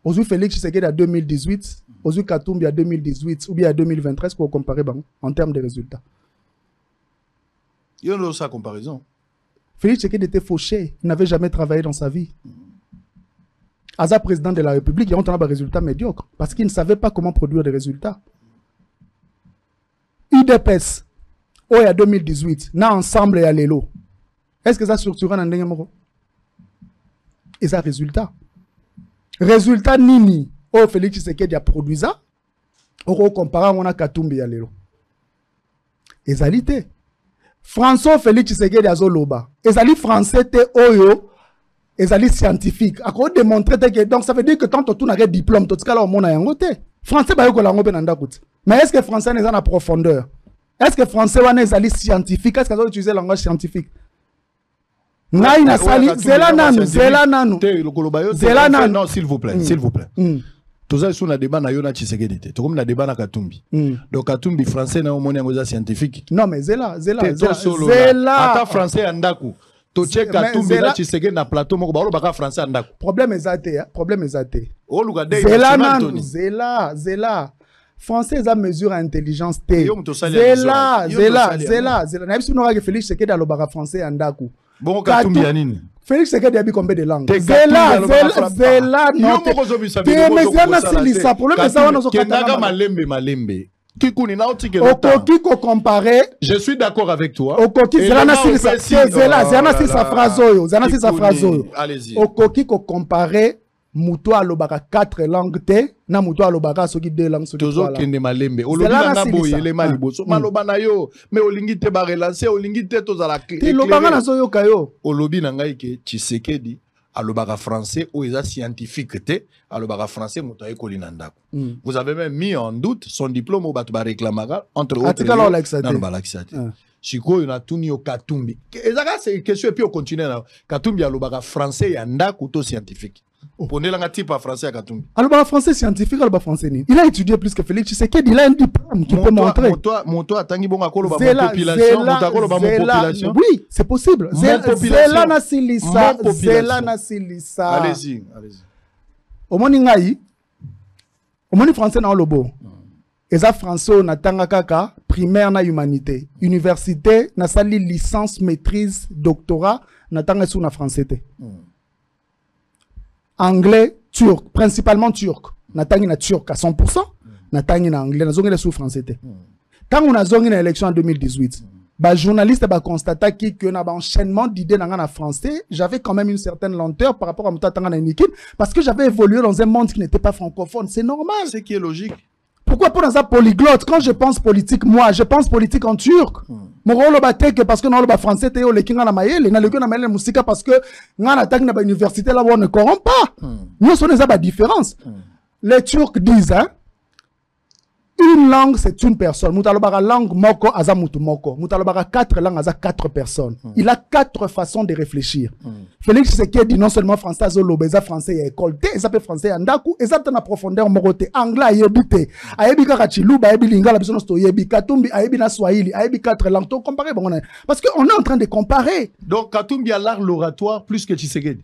Aujourd'hui, Félix Tshisekedi à 2018. Aujourd'hui, Katumbi à 2018 ou bien à 2023, pour comparer en termes de résultats.
Il y a sa comparaison.
Félix Tshisekedi était fauché. Il n'avait jamais travaillé dans sa vie. Aza président de la République, il y a un résultat médiocre parce qu'il ne savait pas comment produire des résultats. UDPS, il y a 2018, na ensemble et à l'élo. Est-ce que ça structure un ndenge? Et ça résultat. Résultat nini, oh Félix Tshisekedi a produit ça, on compare on a Katumbi à l'élo. Ezalité. François Félix Tshisekedi a zoloba. Ezali français te oyo. Ezali scientifique. A quoi démontrer que donc ça veut dire que tant que tu n'as pas de diplôme, tu as mon ayangote. Français ba yoko lango benanda kout. Mais est-ce que français n'est pas en profondeur? Est-ce que français wana ezali scientifique? Est-ce que ça utiliser langage scientifique? Ngai na sali zela nanu. Zela nanu.
Non, s'il vous plaît, s'il vous plaît. Tous les sur débat na yona Tshisekedi te. Tout comme na débat na Katumbi. Donc Katumbi français na omoni ngoza scientifique.
Non mais zela.
Ata français andaku. Toche Katumbi na Tshisekedi na plateau moko ba baka français andaku.
Problème ezate, problème ezate.
O luga de
zela. Français a mesure intelligence T. Zela. Na biso no ka Félix Tshisekedi alobaka français andaku.
Bon Katumbi anini.
Félix Tshisekedi a combien de langues? Zela, non.
Malembe.
Okoko comparé.
Je suis d'accord avec toi.
Okoko Allez-y. Okoko comparé. Muto alobaka 4 langues te na muto alobaka soki 2 langues soki
tozo kende malembe olobi na boye le maliboso maloba na yo mais olingi te ba relancer olingi te tozala clé
te lobanga na so yo kayo
olobi na ngai ke Tshisekedi alobaka français ou eza scientifique te alobaka français muto ay kolina ndako. Vous avez même mis en doute son diplôme au batu ba réclamaka entre autres dans balaxate. Chiko yona tuni yo Katumbi ezaka c'est question et puis on continue na Katumbi alobaka français ya ndako to scientifique. Prenez la type français à Katumbi.
Alors, français scientifique, alors français. Il a étudié plus que Félix Tshisekedi. Il a un diplôme qui peut montrer.
Mon toi, tangi bon akolo ba population.
Oui, c'est possible. Zela na silisa.
Allez-y.
Omoni ngai. Omoni français na lobo. Eza français na tanga kaka primaire na humanité. Université na sali licence, maîtrise, doctorat na tanga sou na français te. Anglais, turc, principalement turc. Natangi na turc à 100%. Natangi na anglais, na zongi sous français. Quand on a zongi na élection en 2018, bah journaliste bah constata que na ba enchaînement d'idées na français, j'avais quand même une certaine lenteur par rapport à Mouta Tanga na Nikin parce que j'avais évolué dans un monde qui n'était pas francophone. C'est normal.
C'est qui est logique.
Pourquoi pour dans un polyglotte? Quand je pense politique, moi, je pense politique en turc. Mon rôle que parce que dans le français, tu es au Lekinga na maïle, na Lekinga na maïle musique parce que na attaque na université là où on ne corrompt pas. Nous sommes des différence. Les Turcs disent, hein, une langue c'est une personne. Moutalobara langue moko aza mutu moko. Moutalobara 4 langues aza 4 personnes. Il a 4 façons de réfléchir. Félix Tshisekedi non seulement français azoloba, eza français ya école te, eza pe français andaku, eza ta na profondeur morote. Anglais ayebi te. Ayebi kaka chiluba, ayebi lingala biso no sto yebi. Katumbi ayebi na swahili, ayebi 4 langues. To comparer bon parce que on est en train de comparer.
Donc Katumbi a l'art l'oratoire plus que Tshisekedi.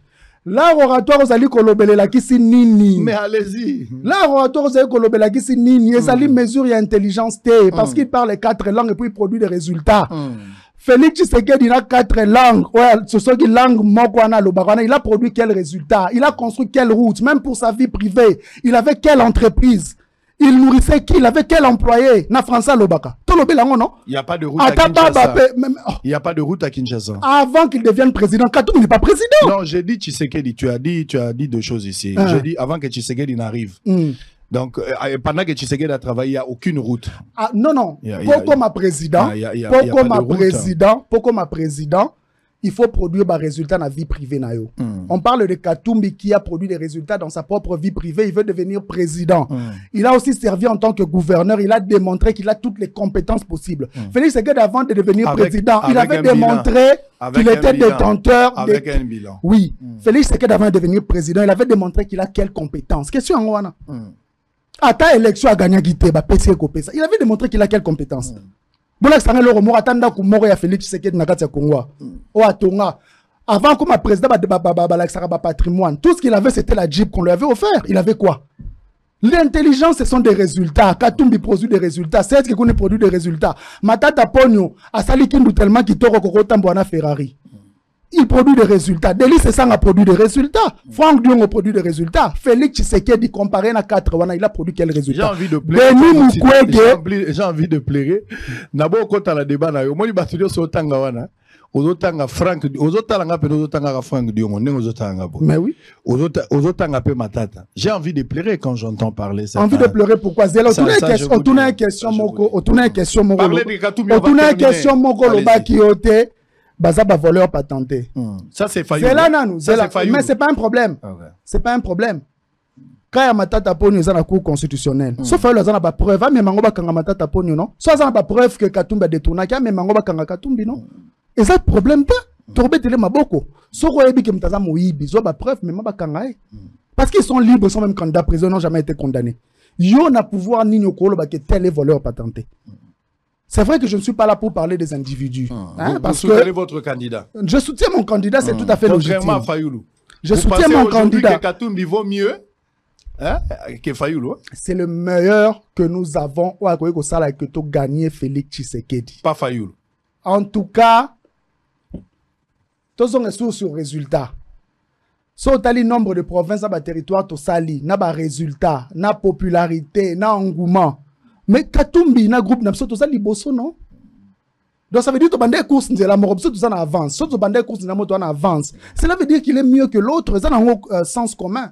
L'art oratoire osali kolobela kisi nini.
Mais allez-y.
L'art oratoire osali kolobela kisi nini. Ezali mesure ya intelligence te. Parce qu'il parle les 4 langues et puis il produit des résultats. Félix Tshisekedi a 4 langues. Ouais, ce sont des langues mokwana lobarana. Il a produit quel résultat? Il a construit quelle route? Même pour sa vie privée. Il avait quelle entreprise? Il nourrissait qui? Il avait quel employé? Na Français Lobaka. Non?
Il n'y a pas de route à Kinshasa. Il n'y a pas de route à Kinshasa.
Avant qu'il devienne président, Katumbi n'est pas président.
Non, j'ai dit Tshisekedi. Tu as dit 2 choses ici. J'ai dit avant que Tshisekedi n'arrive. Donc, pendant que Tshisekedi a travaillé, il n'y a aucune route.
Ah, non. Pourquoi ma président? Pourquoi ma président? Il faut produire des résultats dans la vie privée. On parle de Katumbi qui a produit des résultats dans sa propre vie privée. Il veut devenir président. Il a aussi servi en tant que gouverneur. Il a démontré qu'il a toutes les compétences possibles. Félix Tshisekedi, avant de devenir président, il avait démontré qu'il était détenteur.
Avec un bilan.
Oui. Félix Tshisekedi, avant de devenir président, il avait démontré qu'il a quelles compétences. Question en Wana. À ta élection à gagner Guité, il avait démontré qu'il a quelles compétences. Avant que ma président patrimoine, tout ce qu'il avait c'était la Jeep qu'on lui avait offert. Il avait quoi? L'intelligence, ce sont des résultats. Katumbi produit des résultats. C'est ce qu'on produit des résultats. Matata Pogno, a sali kindu tellement qui toro koko tamboana Ferrari. il produit des résultats. Delis Esang a produit des résultats. Franck Dion a produit des résultats. Félix Tshisekedi comparé à 4, il a produit quel résultat?
J'ai envie de plairer. J'ai envie de plairer. Nabo kota la débat na yo. Moi, il studio so tanga wana. Ozotanga Franck, ozotanga pe ozotanga Franck Dion, on est ozotanga.
Mais oui.
Ozotanga pe matata. J'ai envie de pleurer quand j'entends parler ça.
Envie de pleurer pourquoi? Zélo, on tourne une question moko, on tourne une question moko. On tourne une question moko le bas qui ote. Bazaba voleur patenté.
Ça c'est Fayulu.
C'est là nanou, mais c'est pas un problème. C'est pas un problème. Quand il y a matata poni dans la cour constitutionnelle. Sauf que là pas preuve, mais mango ba kanga matata poni non. Soit ça pas preuve que Katumbi a détourné, mais mango ba kanga Katumbi non. Et ça problème pas. Torbe tele maboko. Soko yebi ke mtaza moyibi, zo ba preuve mais maba kanga. Parce qu'ils sont libres, ils sont même candidats prison, n'ont jamais été condamnés. Yo n'a pouvoir ni nyokolo ba que tel est voleur patenté. C'est vrai que je ne suis pas là pour parler des individus.
Parce que votre candidat.
Je soutiens mon candidat, c'est tout à fait logique. Je soutiens mon candidat.
Que Katumbi vaut mieux que Fayulu.
C'est le meilleur que nous avons que tu gagné Félix Tshisekedi.
Pas Fayulu.
En tout cas, tous on est sur ce résultat. Si on a le nombre de provinces dans le territoire, tu sali, na ba résultat, na popularité, na engouement. Mais Katumbi, na groupe, na tout ça liboso non. Donc ça veut dire que tu as des courses de la mort, tout ça en avance. Si tu as des courses de la moto en avance, cela veut dire qu'il est mieux que l'autre. C'est un sens commun.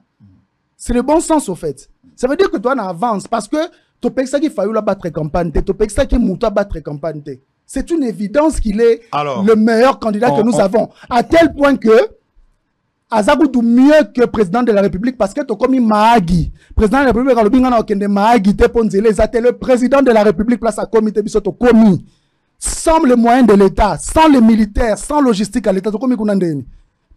C'est le bon sens au fait. Ça veut dire que toi en avance parce que tu peux ça qui faillit la battre campagne, tu peux ça qui mouta battre campagne. C'est une évidence qu'il est le meilleur candidat que nous avons. À tel point que Azagoudou mieux que président de la République parce que tu as commis Mahagi. Président de la République, le président de la République place à comité bisoto commis. Sans les moyens de l'État, sans les militaires, sans logistique à l'État, tu commis kunandeni.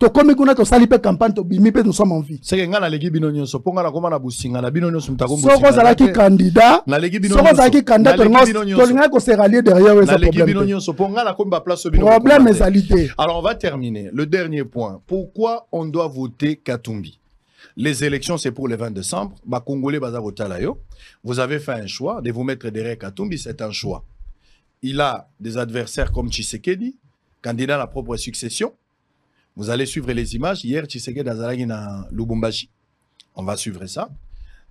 Tu commis kuna to salipe campagne to bimipe nous sommes en vie.
C'est que ngana legi binonyo so ponga na koma na businga na binonyo so mtako
businga. Soko zalaki candidat.
Na legi binonyo.
Soko zalaki candidat to linga ko se rallier derrière eux ça problème. Na legi binonyo
so ponga na komba place au binonyo.
Problème est alité.
Alors on va terminer. Le dernier point. Pourquoi on doit voter Katumbi? Les élections c'est pour le 20 décembre. Ba Congolais baza voter là yo. Vous avez fait un choix de vous mettre derrière Katumbi, c'est un choix. Il a des adversaires comme Tshisekedi, candidat à la propre succession. Vous allez suivre les images. Hier, Tshisekedi Azalagi na Lubumbashi. On va suivre ça.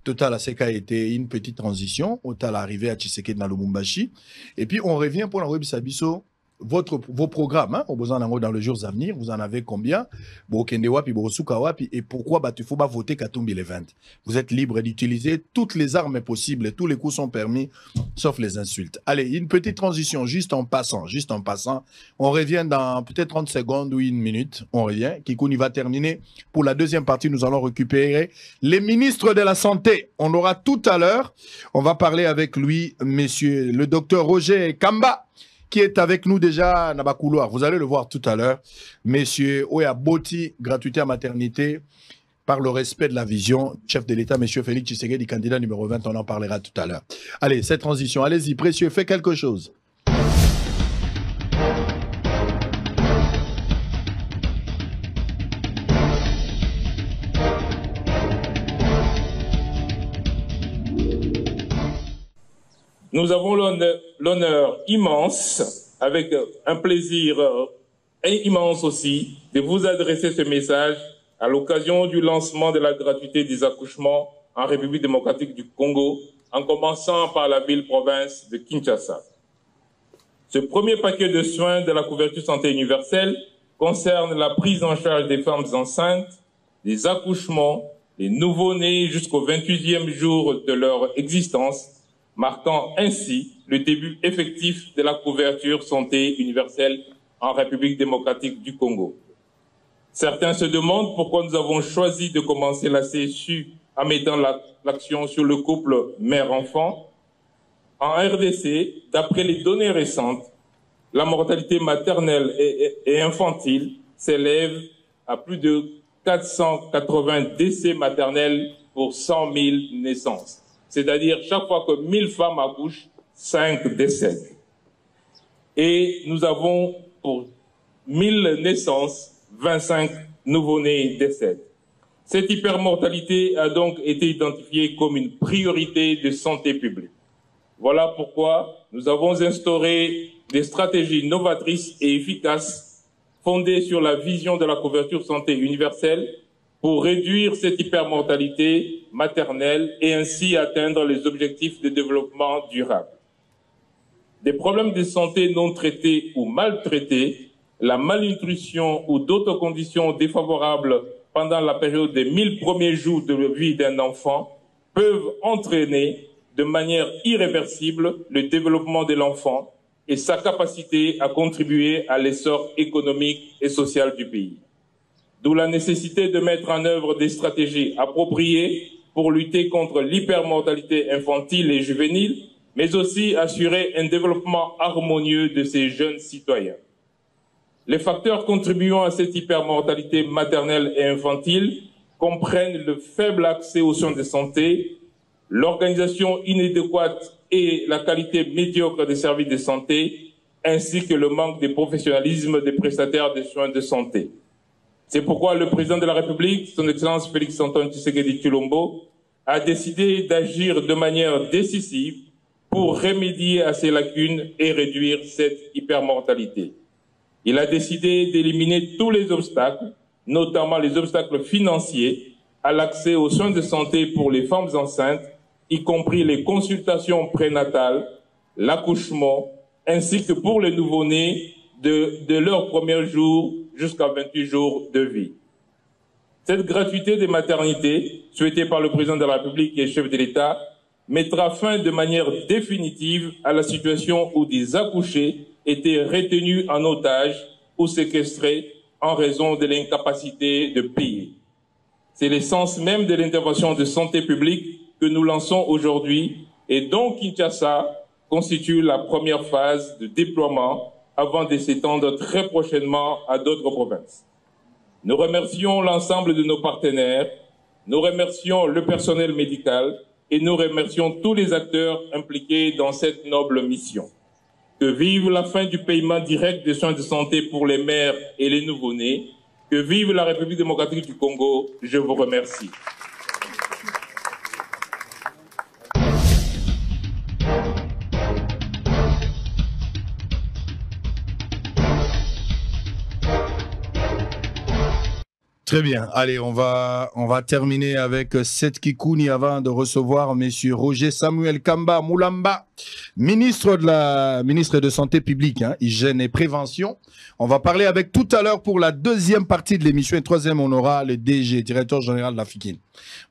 Total, la CK a été une petite transition. Total, arrivé à Tshisekedi na Lubumbashi. Et puis, on revient pour la web Sabiso. Vos programmes, hein, au besoin dans les jours à venir, vous en avez combien? Et pourquoi il faut voter Katumbi les 20? Vous êtes libre d'utiliser toutes les armes possibles, tous les coups sont permis, sauf les insultes. Allez, une petite transition, juste en passant. On revient dans peut-être 30 secondes ou une minute. On revient. Kikouni va terminer. Pour la deuxième partie, nous allons récupérer les ministres de la Santé. On aura tout à l'heure. On va parler avec lui, monsieur le docteur Roger Kamba, qui est avec nous déjà dans le couloir. Vous allez le voir tout à l'heure. Monsieur Oya Boti, gratuité à maternité, par le respect de la vision, chef de l'État, monsieur Félix Tshisekedi, candidat numéro 20, on en parlera tout à l'heure. Allez, cette transition, allez-y, précieux, faites quelque chose.
Nous avons l'honneur immense, avec un plaisir immense aussi, de vous adresser ce message à l'occasion du lancement de la gratuité des accouchements en République démocratique du Congo, en commençant par la ville-province de Kinshasa. Ce premier paquet de soins de la couverture santé universelle concerne la prise en charge des femmes enceintes, des accouchements, des nouveau-nés jusqu'au 28e jour de leur existence, marquant ainsi le début effectif de la couverture santé universelle en République démocratique du Congo. Certains se demandent pourquoi nous avons choisi de commencer la CSU en mettant l'action sur le couple mère-enfant. En RDC, d'après les données récentes, la mortalité maternelle et infantile s'élève à plus de 480 décès maternels pour 100 000 naissances. C'est-à-dire chaque fois que 1000 femmes accouchent, 5 décèdent. Et nous avons pour 1000 naissances, 25 nouveau-nés décèdent. Cette hypermortalité a donc été identifiée comme une priorité de santé publique. Voilà pourquoi nous avons instauré des stratégies novatrices et efficaces fondée sur la vision de la couverture santé universelle pour réduire cette hypermortalité maternelle et ainsi atteindre les objectifs de développement durable. Des problèmes de santé non traités ou mal traités, la malnutrition ou d'autres conditions défavorables pendant la période des 1000 premiers jours de vie d'un enfant peuvent entraîner de manière irréversible le développement de l'enfant et sa capacité à contribuer à l'essor économique et social du pays. D'où la nécessité de mettre en œuvre des stratégies appropriées pour lutter contre l'hypermortalité infantile et juvénile, mais aussi assurer un développement harmonieux de ces jeunes citoyens. Les facteurs contribuant à cette hypermortalité maternelle et infantile comprennent le faible accès aux soins de santé, l'organisation inadéquate et la qualité médiocre des services de santé, ainsi que le manque de professionnalisme des prestataires de soins de santé. C'est pourquoi le président de la République, son Excellence Félix-Antoine Tshisekedi Tshilombo, a décidé d'agir de manière décisive pour remédier à ces lacunes et réduire cette hypermortalité. Il a décidé d'éliminer tous les obstacles, notamment les obstacles financiers, à l'accès aux soins de santé pour les femmes enceintes, y compris les consultations prénatales, l'accouchement, ainsi que pour les nouveau-nés de leur premier jour jusqu'à 28 jours de vie. Cette gratuité des maternités, souhaitée par le président de la République et chef de l'État, mettra fin de manière définitive à la situation où des accouchés étaient retenus en otage ou séquestrés en raison de l'incapacité de payer. C'est l'essence même de l'intervention de santé publique que nous lançons aujourd'hui et dont Kinshasa constitue la première phase de déploiement avant de s'étendre très prochainement à d'autres provinces. Nous remercions l'ensemble de nos partenaires, nous remercions le personnel médical et nous remercions tous les acteurs impliqués dans cette noble mission. Que vive la fin du paiement direct des soins de santé pour les mères et les nouveau-nés. Que vive la République démocratique du Congo. Je vous remercie.
Très bien. Allez, on va terminer avec Seth Kikouni avant de recevoir monsieur Roger Samuel Kamba Moulamba, ministre de Santé publique, hygiène et prévention. On va parler avec tout à l'heure pour la deuxième partie de l'émission et troisième, on aura le DG, directeur général de la FIKIN.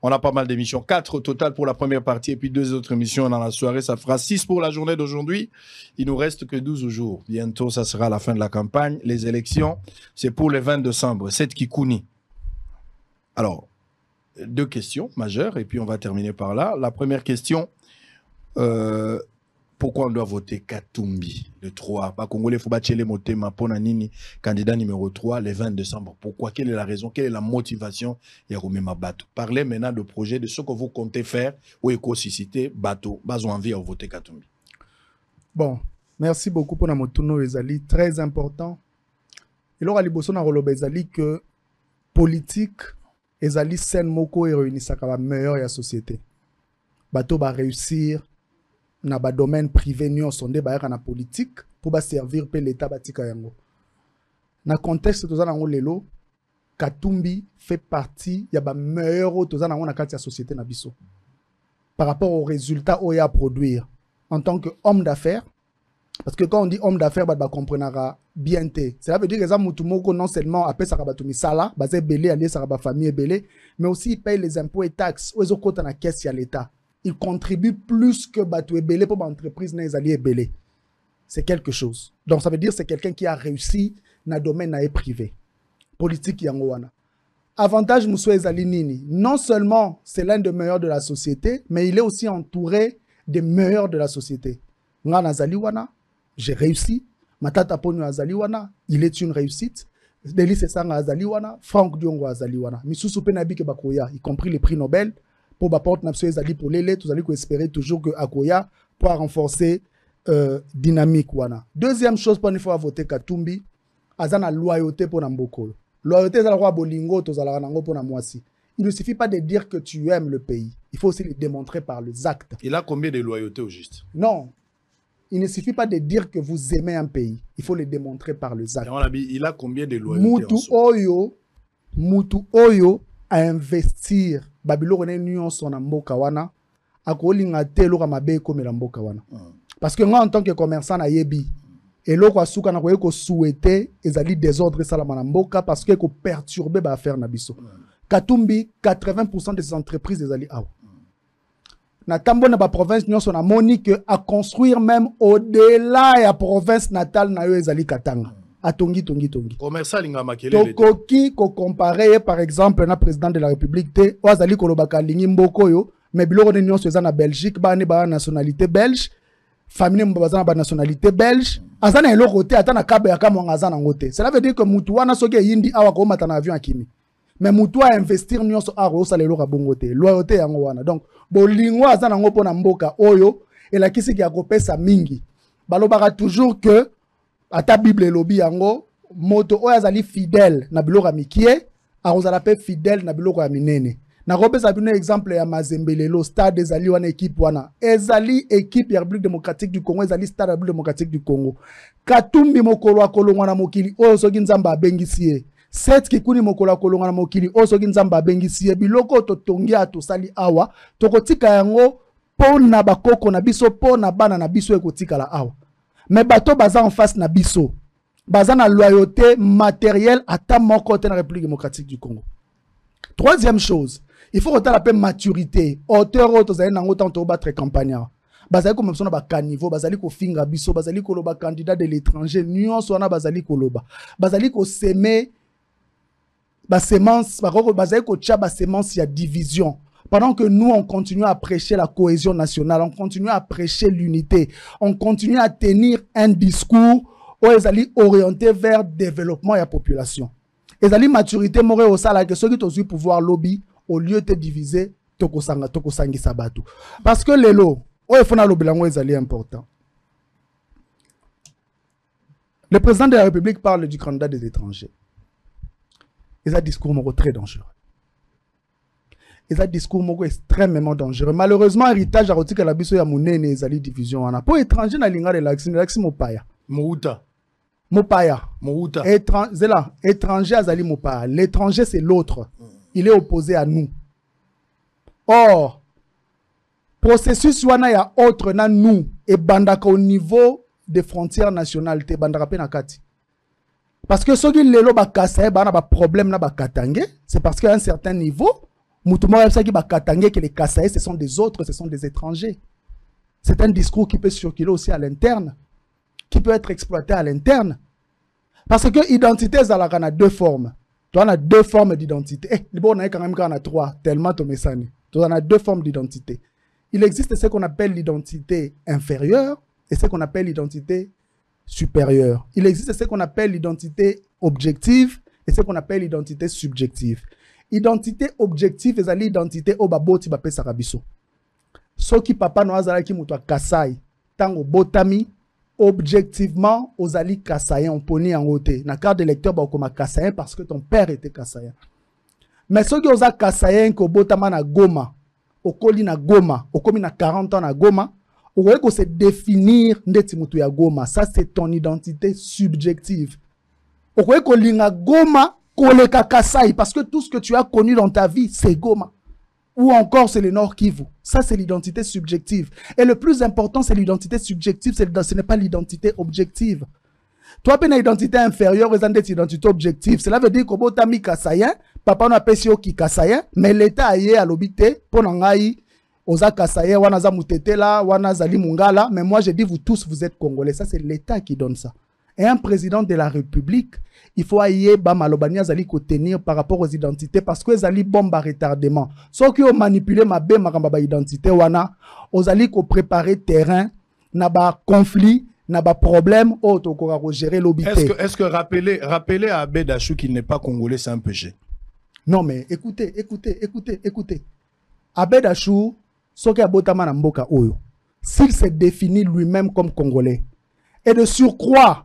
On a pas mal d'émissions, 4 au total pour la première partie et puis 2 autres émissions dans la soirée. Ça fera 6 pour la journée d'aujourd'hui. Il nous reste que 12 jours. Bientôt, ça sera la fin de la campagne. Les élections, c'est pour le 20 décembre. Seth Kikouni. Alors, 2 questions majeures et puis on va terminer par là. La première question, pourquoi on doit voter Katumbi le 3? Pas Congolais, faut battre les motema Ponanini, candidat numéro 3 le 20 décembre. Pourquoi? Quelle est la raison? Quelle est la motivation? Parlez maintenant de projet, de ce que vous comptez faire ou éco-cité, bateau, basons envie à voter Katumbi.
Bon, merci beaucoup pour notre tournoi Ezali, très important. Et là, Aliboso na roloba Ezali que politique Ezali sen moko et réunissaka ba meilleur ya société. Bato ba réussir na ba domaine privé nyon sonde ba na politique pour ba servir pe l'état batika yango. Na contexte tozana ngo lelo Katumbi fait partie ya ba meilleur tozana ngo na kati ya société na biso. Par rapport aux résultats oya à produire en tant que homme d'affaires. Parce que quand on dit homme d'affaires, bah comprendra bien té. Cela veut dire que ça mutumoko non seulement appelle ça rabatumi sala, basé belé allié ça rabat famille belé, mais aussi il paye les impôts et taxes. Aux autres côtés na caisse à l'État. Il contribue plus que batou belé pour l'entreprise les alliés belé. C'est quelque chose. Donc ça veut dire c'est quelqu'un qui a réussi dans le domaine privé. Politique yangoana. Avantage Moussou Ezali Nini. Non seulement c'est l'un des meilleurs de la société, mais il est aussi entouré des meilleurs de la société. Ngana Zaliwana. J'ai réussi. Matata Ponyo Azaliwana, il est une réussite. Delis Sanga Azaliwana, Franck Diongo Azaliwana. Misusu Penabi Kebakoya, y compris les prix Nobel, pour Baport Napsio Ezali pour l'élé, vous allez espérer toujours que Akoya pour renforcer dynamique. Wana. Deuxième chose, pour une fois voter Katumbi, Azana loyauté pour Namboko. Loyauté, c'est la roi Bolingo, Tozalango pour Namwasi. Il ne suffit pas de dire que tu aimes le pays. Il faut aussi le démontrer par les actes.
Il a combien de loyauté au juste?
Non. il ne suffit pas de dire que vous aimez un pays. Il faut le démontrer par les actes.
Il a combien de loyautés
Mutu Oyo à investir. Babylone Union son mboka wana. Akolinga te lo mabe comme la mboka wana. Parce que moi en tant que commerçant na yebi et lo kwa suka na ko souhaiter ezali désordre salama na mboka parce que ko perturber ba affaire na biso. Katumbi 80% des entreprises ezali awa. Na tambo na ba province nyonso na moni que à construire même au-delà ya province natale na yo ezali Katanga. Atongi.
Commerçant linga makele.
Tokoki ko comparer par exemple na président de la République te ozali kolobaka lingi mboko yo mais biloko de nyonso eza na Belgique ba ne ba nationalité belge famille mbazana ba nationalité belge azana eloko te ata na kaba ya kamwa azana ngote. Cela veut dire que mutu wana soki yindi awa ko mata na avion akimi. Mais mutu a investir nyonso aro salelo ka bongote loyauté yango wana. Donc bolingo azana ngo pona mboka oyo ela kisi ki akopesa mingi. Balobaka toujours que ata Bible lobi yango moto oyo azali fidèle na biloko mikie arozala pe fidèle na biloko ya minene. Na kopesa bino exemple ya Mazembelelo stade ezali wana équipe wana ezali équipe ya République démocratique du Congo ezali stade ya République démocratique du Congo. Katumbi mokolo akolongwa na mokili oyo soki nzamba abengisi ye. Set kikuni mokolo akolongwa na mokili oyo soki nzamba abengisi ye biloko totongi atosali awa tokotika yango pona bakoko na biso pona bana na biso ekotikala awa. Mais bato baza en face na biso. Baza na loyauté matérielle ata moko te na République démocratique du Congo. Troisième chose, il faut retenir la paix maturité. Auteur autres zali nango tanto battre campagnard. Bazali ko mopsona ba caniveau, bazali ko finga biso, bazali ko loba candidat de l'étranger, nyonso wana bazali ko loba. Bazali ko semer ba semence, bazali ko tcha ba semence ya division. Pendant que nous, on continue à prêcher la cohésion nationale, on continue à prêcher l'unité, on continue à tenir un discours où ils allaient orienter vers le développement de la population. Ils allaient maturité, au salaire que ceux qui ont eu pouvoir lobby, au lieu de diviser, tokosangi sabatu. Parce que les lots, il faut ils allaient important. Le président de la République parle du candidat des étrangers. Ils ont un discours très dangereux. Ils ont un discours extrêmement dangereux. Malheureusement, héritage a retiré que la biso ya munene ezali division wana. Pour étranger na linga de l'axi mopaya. Mopaya. Étranger azali mopaya. L'étranger c'est l'autre. Il est opposé à nous. Or, processus wana ya autre na nous et bandaka au niveau des frontières nationales te bandaka pe na kati. Parce que ceux qui lelo ba kasa ba na ba problème na ba katangé, c'est parce qu'à un certain niveau que les Kassaïs, ce sont des autres, ce sont des étrangers. C'est un discours qui peut circuler aussi à l'interne, qui peut être exploité à l'interne. Parce que l'identité, ça a deux formes. Tu as deux formes d'identité. On a quand même trois, tellement tu Tu as deux formes d'identité. Il existe ce qu'on appelle l'identité inférieure et ce qu'on appelle l'identité supérieure. Il existe ce qu'on appelle l'identité objective et ce qu'on appelle l'identité subjective. Identité objective est l'identité au baboti bapé sarabiso. Ce qui papa no azala ki muto kasai tango botami objectivement aux ali kasayen on poni en côté na carte d'électeur ba koma kasayen parce que ton père était kasayen. Mais ce qui oza kasayen ko botama na Goma, okoli na Goma, okomi na 40 ans na Goma, on voit que c'est définir ndeti muto ya Goma, ça c'est ton identité subjective. On voit que linga Goma Koleka Kasai, parce que tout ce que tu as connu dans ta vie, c'est Goma. Ou encore, c'est le Nord Kivu. Ça, c'est l'identité subjective. Et le plus important, c'est l'identité subjective, ce n'est pas l'identité objective. Toi, tu as une identité inférieure, et une identité objective. Cela veut dire que tu as mis Kasayen, papa n'a pas qui Kasayen, mais l'État a l'obité, pour n'engaï, Oza Kasayen, Wanaza Moutetela, Wanazali Mungala, mais moi, je dis, vous tous, vous êtes Congolais. Ça, c'est l'État qui donne ça. Et un président de la République, il faut ailler malobania zali ko tenir par rapport aux identités parce que zali bomba retardement. Ceux qui ont manipulé ma bé maramba identité wana, ozali ko préparer terrain na ba conflit, na ba problème auto ko gérer l'obité.
Est-ce que rappeler à Abed Achou qu'il n'est pas congolais, c'est un péché?
Non mais écoutez. Abed Achou, soki abotama na mboka oyo, s'il se définit lui-même comme congolais et de surcroît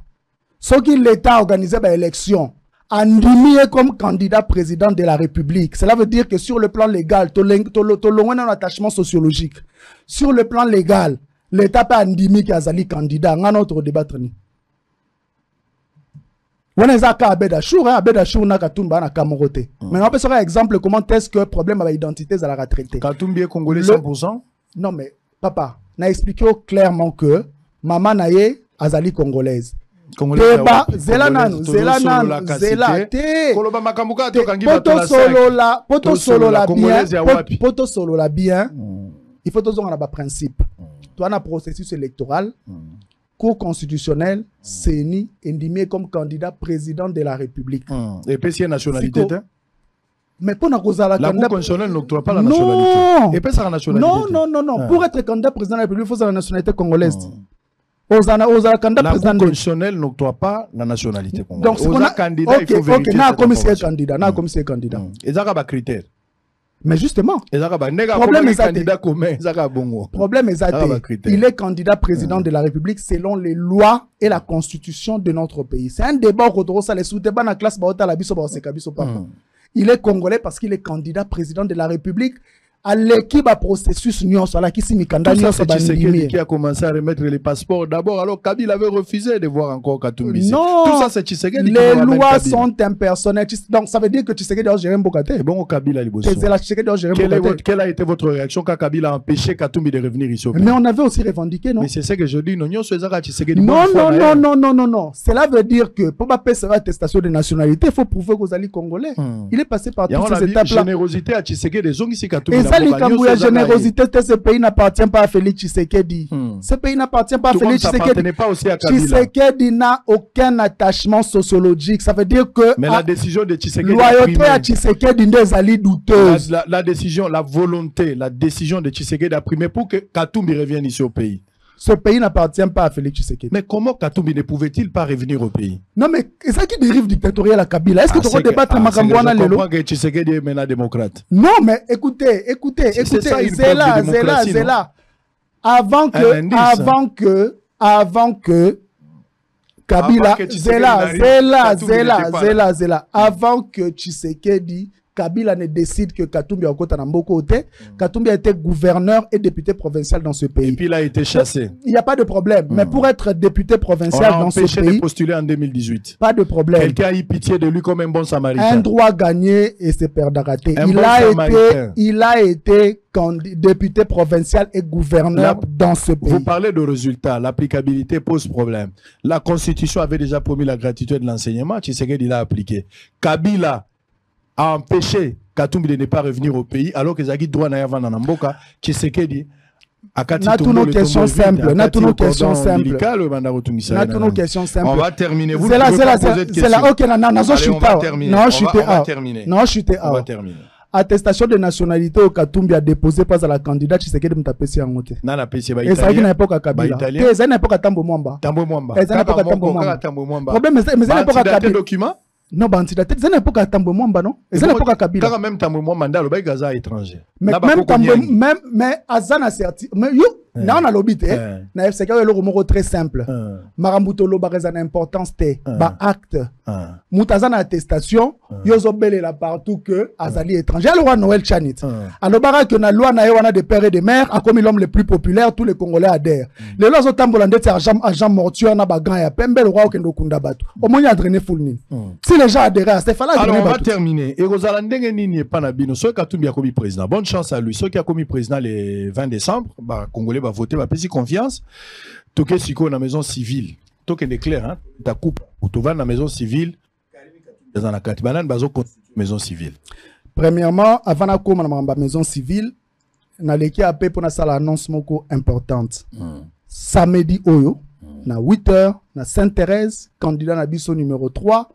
ce qui l'État a organisé l'élection, andimé comme candidat président de la République. Cela veut dire que sur le plan légal, tu as un attachement sociologique. Sur le plan légal, l'état pas andimi qui azali candidat ngana autre débattre ni wana za ka abeda chour na Katumba na kamorote mais on peut faire exemple comment est-ce que problème avec identité za la traité
Katumbi est congolais 100%.
Non mais papa n'a expliqué clairement que maman naye azali congolaise. Teba zela nanu zela te poto solo la bien il faut toujours avoir un principe toi un processus électoral cour constitutionnelle CENI indimé comme candidat président de la République
et puis c'est nationalité
mais pour la
cour constitutionnelle n'octroie pas la nationalité et puis ça la nationalité
non pour être candidat président de la République il faut avoir la nationalité congolaise. La Cour
constitutionnelle n'octroie pas la nationalité congolaise.
Donc,
aux candidats, il faut vérifier
cette candidat.
Et ça a critère.
Mais justement,
problème est
il est candidat président de la République selon les lois et la constitution de notre pays. C'est un débat dans la classe. Il est congolais parce qu'il est candidat président de la République. À l'équipe à processus Nyon sur la Kissimikanda
qui a commencé à remettre les passeports d'abord alors Kabila avait refusé de voir encore Katumbi.
Non,
tout ça c'est Tshisekedi.
Les lois sont impersonnelles. Donc ça veut dire que Tshisekedi a géré Mbokate.
Bon Kabila Liboso. Quelle a été votre réaction quand Kabila a empêché Katumbi de revenir ici au pays?
Mais on avait aussi revendiqué, non?
Mais c'est ce que je dis, non Tshisekedi.
Non. Cela veut dire que pour pas faire attestation de nationalité, il faut prouver que vous allez congolais. Il est passé par toutes ces étapes-là.
Générosité à Tshisekedi, ici Katumbi.
La générosité de ce pays n'appartient pas à Félix Tshisekedi. Ce pays n'appartient pas à Félix Tshisekedi. Tshisekedi n'a aucun attachement sociologique. Ça veut dire que
mais la décision de Tshisekedi
loyauté à Tshisekedi n'est ali douteuse.
La décision, la volonté, la décision de Tshisekedi a primé pour que Katumbi revienne ici au pays.
Ce pays n'appartient pas à Félix Tshisekedi.
Mais comment Katumbi ne pouvait-il pas revenir au pays?
Non, mais c'est ça qui dérive dictatorial à Kabila. Est-ce que tu vas débattre Makambouana Lelo?
Je comprends que Tshisekedi est maintenant démocrate.
Non, mais écoutez. C'est là. Avant que Kabila, avant que Tshisekedi Kabila ne décide que Katumbi a côté côté. Katumbi a été gouverneur et député provincial dans ce pays.
Et puis il a été chassé.
Il n'y a pas de problème. Mais pour être député provincial dans ce pays,
on a empêché de postuler en 2018.
Pas de problème.
Quelqu'un a eu pitié de lui comme un bon samaritain.
Un droit gagné et c'est perdre raté. Il a été député provincial et gouverneur dans ce pays.
Vous parlez de résultats. L'applicabilité pose problème. La Constitution avait déjà promis la gratuité de l'enseignement. Tshisekedi l'a appliqué. Kabila a empêché Katumbi de ne pas revenir au pays alors que Zaki droit na vana Mboka Tshisekedi
na toutes nos questions simples on va
terminer
c'est là OK non chuter attestation de nationalité au Katumbi a déposé pas à la candidate Tshisekedi mtapesi yango te
na na pesi ba
italien et ça qui n'a pas Kabila et ça n'a pas Tambo Mwamba problème mais ça n'a pas Kabila document. Non, c'est une époque à Tambo Mwamba, non? C'est une époque à Kabila.
Quand même Tambo Mwamba, le bail Gaza étranger.
Mais Azana certi. Mais yo, na on a l'obité. Na FCK le très simple. Marambuto lo ba importance te, ba acte. Moutazana attestation, yo zobele la partout que Azali étranger. Alors Noël Chanit. Alors bara que na loi na wana de père et de mère, a comme l'homme le plus populaire, tous les Congolais adhèrent. Les lois au Tambolande c'est agent mortuaire na ba grand ya pembe le roi okendo kunda batu. Au moins ya drainer full ni. Si les gens adhèrent à cette fala.
Alors on va terminer. Et Rosalande nini pas na bino, ceux qui Katumbi a commis président. Bonne chance à lui. Ceux qui a commis président le 20 décembre, bah Congolais va voter, va payer confiance. Toké siko na maison civile. Toké est clair hein. Ta coupe ou tu vas na maison civile. Dans la carte banane bazo maison civile.
Premièrement, avant na ko na maison civile, na leki apé pour na sala annonce moko importante. Samedi oyo na 8h na Sainte-Thérèse, candidat na biso numéro 3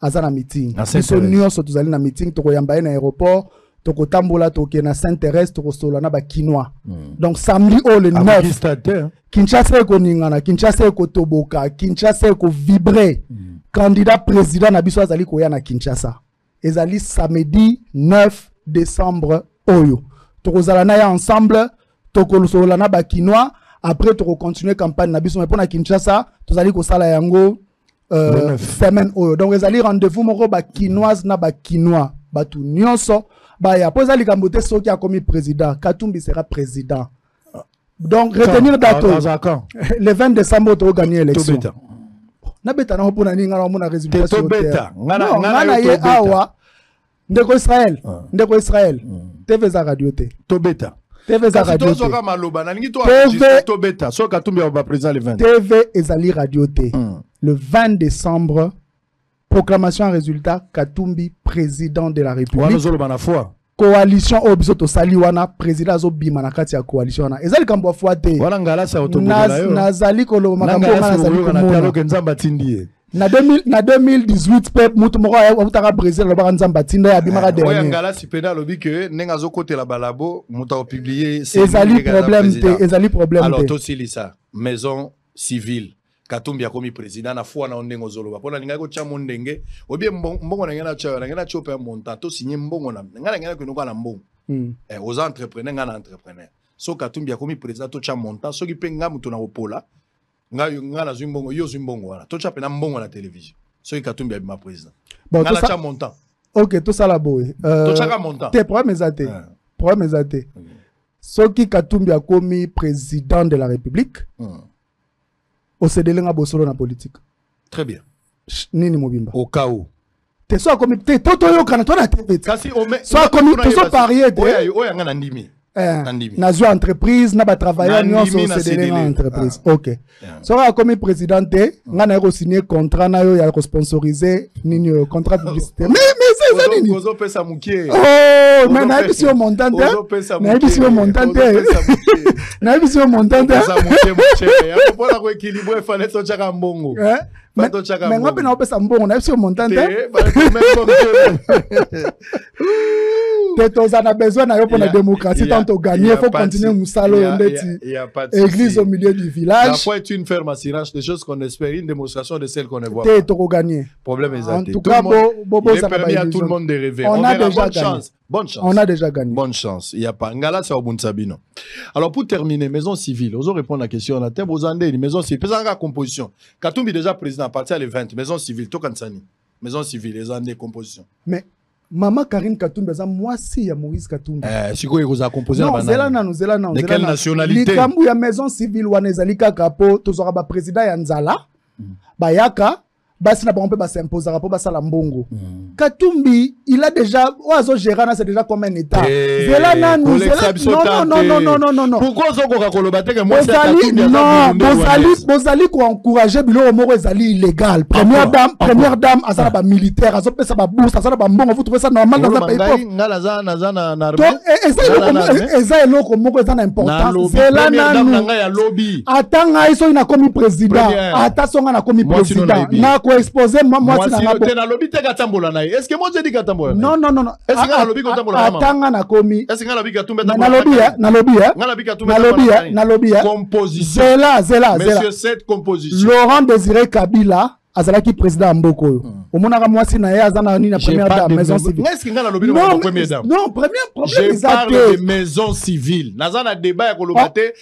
azana meeting. Biso nyonso tozali na meeting toko yamba na aéroport. Toko tambola toke na Sainte-Thérèse toko solo na ba Kinois. Donc samedi le 9 Kinshasa ko ningana, Kinshasa ko toboka, Kinshasa ko vibrer. Candidat président na biso azali ko ya na Kinshasa. Ezali samedi 9 décembre oyo. Toko zala na ya ensemble, toko solo na ba Kinois, après toko continuer campagne na biso mais pour na Kinshasa, tozali ko sala yango semaine oyo. Donc ezali rendez-vous moko ba Kinoise na ba Kinois, batu nyonso. Bah, ya posa likambo te soki a commis président, Katumbi sera président. Donc, retenir date. Le 20 décembre, tu as gagné l'élection. Nabeta na opona ninga na mona résultat sur terre. Ngana ye awa ndeko Israël. Ndeko Israël. TV za radio te.
Tobeta.
TV za radio te.
Soka maloba na ningi to enregistré Tobeta. Soka Katumbi va président le 20.
TV ezali radio te. Le 20 décembre, proclamation en résultat Katumbi président de la République.
Wana zolo bana foi.
Coalition obisoto sali wana président zo bima na kati ya coalition wana. Ezali kambo fois te.
Wana ngala sa autobila yo.
Nazali kolo makambo nazali
komona. Nzamba tindi.
Na 2018 pep mutu moko utaka Brésil lo ba nzamba tinda ya bima ka dernier.
Oya ngala si pena lobi que nenga zo côté la balabo muta o publier
ezali problème te, ezali problème te.
Alors to silisa maison civile Katumbi a commis président na foi na ondengo zoloba pona ninga ko cha mondenge obie mbongo na ngana cha na ngana chope montant to signer mbongo na ngana ko na mbongo aux entrepreneurs ngana entrepreneur so Katumbi a commis président to cha montant so ki penga mutu na opola ngana zumbongo yo zumbongo wala to cha pena mbongo na télévision so Katumbi a ma président ngana cha montant.
OK, tout ça la boy
to cha montant
te problème ezate problème ezate so ki Katumbi a commis président de la République au CDL bosolo na politique.
Très bien.
Nini mobimba.
Au cas où.
Te soit comme te toto yo kana to na TV.
Kasi o me
soit comme te soit parier te.
Oya ngana ndimi.
Na zo entreprise na ba travailleur nyonso au CDL entreprise. OK. Soit comme président te ngana ko signer contrat na yo ya ko sponsoriser nini contrat publicité. Mais c'est ça nini.
Ozo pesa mukie.
Oh, mais na bisi o montante. Na bisi o montante. Na bisi o montante.
Ça mukie mukie. Ya ko la ko équilibre fallait to chaka mbongo.
Mais ngapi na opesa mbongo na bisi o montante. On a besoin de la démocratie, tant qu'on gagne, il faut continuer Moussalo, église au milieu du village.
La foi est une ferme assurance, des choses qu'on espère, une démonstration de celles qu'on ne voit
pas. Gagné.
Problème est
en tout cas,
il est permis à tout le monde de rêver.
On a déjà
bonne chance. Bonne chance.
On a déjà gagné.
Bonne chance. Il n'y a pas. Ngala, c'est au Sabino. Alors, pour terminer, maison civile, vous répondre à la question. On a thème aux Andés, maison civile. Pesant la composition. Katumbi déjà président, à partir des 20, maison civile, Tokansani. Maison civile, les Andés, composition.
Mais, Maman Karine Katumbi, moi aussi, il y a Maurice Katumbi.
Si vous avez composé
la banane. Non,
de quelle nationalité?
Il y a maison civile, ou Anezalika Kapo, tu auras le président Yanzala, Bayaka. Basi na bombe ba s'imposer rapport ba sala mbongo. Katumbi, il a déjà oiseau gérant c'est déjà comme un état. Zelana nous non.
Pourquoi zoko ka kolobate que moi c'est
Katumbi non, bozali ko encourager bilo moko ezali illégal. Première dame azala ba militaire, azo pesa ba bourse, azala ba mbongo, vous trouvez ça normal dans un pays pauvre?
Ngala na
armée. Eza eloko moko eza na importance.
Zelana nous ya lobby.
Atanga iso ina komi président. Ata songa na komi président. Na ko exposer moi
si na lobby te katambola na est-ce que moi je dis katambola
non
est-ce que na lobby katambola na
atanga na komi
est-ce que na lobby katumba
na lobby
composition
zela
monsieur cette composition
Laurent Désiré Kabila azalaki président Mboko omonaka mwasi na ye azana ni na première dame maison civile
est-ce que na lobby na première dame
non premier problème
je parle de maison civile nazana débat ya kolobate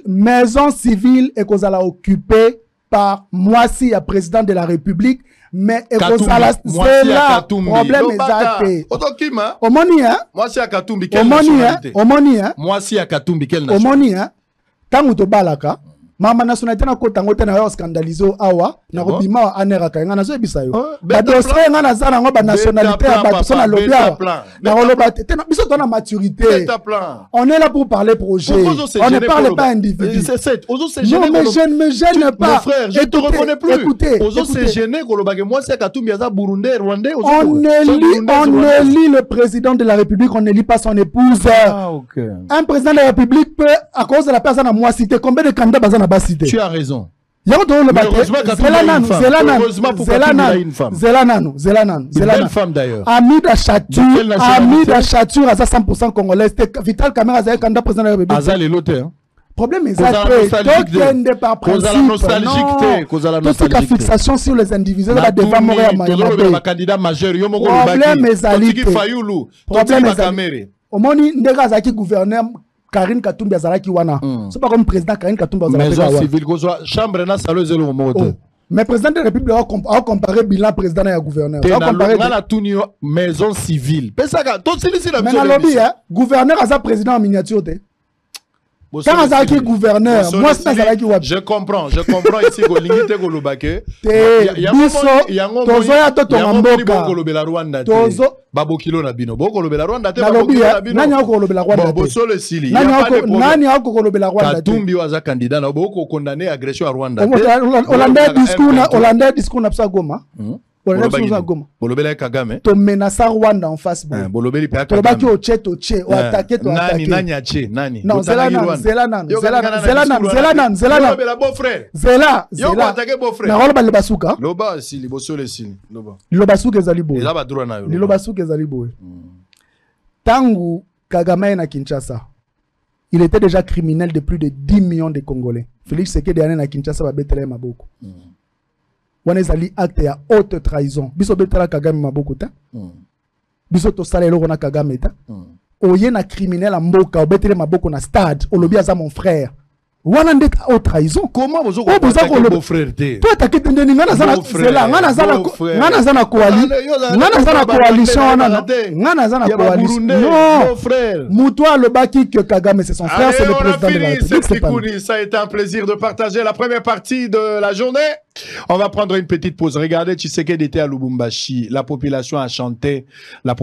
maison civile et kozala occupé par Moissi, président de la République, mais c'est problème exact. Omoni, hein?
Moissi à Katumbi, quelle nationalité?
Omoni, hein?
Moissi à Katumbi, quelle nationalité?
Omoni, hein? Tango to balaka. Mama nationalité na kota ngote na yo scandalizo awa na robima anera ka ngana zo ebisa yo ba dossier ngana zana ngo ba nationalité ya ba so na lobia na roloba te biso to na maturité on est là pour parler projet on ne parle pas individu non mais je ne me gêne pas
mon frère je te reconnais plus écoutez ozo se gêner koloba que moi c'est Katumbi za burundais rwandais
on élit le président de la République on n'élit pas son épouse un président de la République peut à cause de la personne à moi citer combien de candidats bazana.
Tu as raison.
Heureusement
belle femme d'ailleurs.
Amida Chatur à 100% congolais. Vital Kamera a candidat président de la République.
Azal est l'auteur.
Problème est par principe. Toute la fixation sur les individus devant mourir à
candidat majeur.
Problème est au moins Ndega gouverneur Karine Katumbi azalaki wana. C'est pas comme président Karine Katumbi azalaki
wana. Maison civile kozwa chambre na salo zelo moto.
Mais président de la République a comparé bilan président et gouverneur.
A comparé na tunio maison civile. Pesaka to silisi la
mais na lobby gouverneur aza président en miniature te. Quand Azaki gouverneur, moi c'est Azaki wapi.
Je comprends ici que l'ingité ko lobake.
Biso tozoya to tomboka.
Kolobela Rwanda te.
Tozo
babo kilo na bino. Bo kolobela Rwanda te.
Babo kilo na bino. Nani akolobela Rwanda te.
Bo solo sili.
Nani akolobela Rwanda te.
Katumbi waza candidat na bo ko condamner agression à Rwanda.
Hollande discours na psa Goma.
Bolobela Kagame.
To menacer Rwanda en face.
Bolobeli pe
Kagame. Tolobaki o che o attaquer to attaquer.
Nani ache nani.
Non, Zela
beau frère.
Zela.
Yo ko attaquer beau frère.
Na rola ba basuka.
Loba si liboso le sili. Loba.
Lobasuka ezali boy.
Eza ba droit na yo.
Lobasuka ezali boy. Tangu Kagame na Kinshasa. Il était déjà criminel de plus de 10 millions de Congolais. Félix Tshisekedi ane na Kinshasa ba betele maboko. Wana ezali acte ya haute trahison. Biso betela Kagame maboko ta. Biso to sala eloko na Kagame ta. Oye na criminel a mboka o betele maboko na stade. Olobi aza mon frère. Wana ndeka haute trahison.
Comment vous avez beau frère te?
Toi ta kete ndeni ngana zana zela ngana zana coalition ngana zana coalition. Non frère. Moutoua le baki que Kagame c'est son frère, c'est le président de la République.
Ça a été un plaisir de partager la première partie de la journée. On va prendre une petite pause. Regardez, Tshisekedi était à Lubumbashi. La population a chanté, la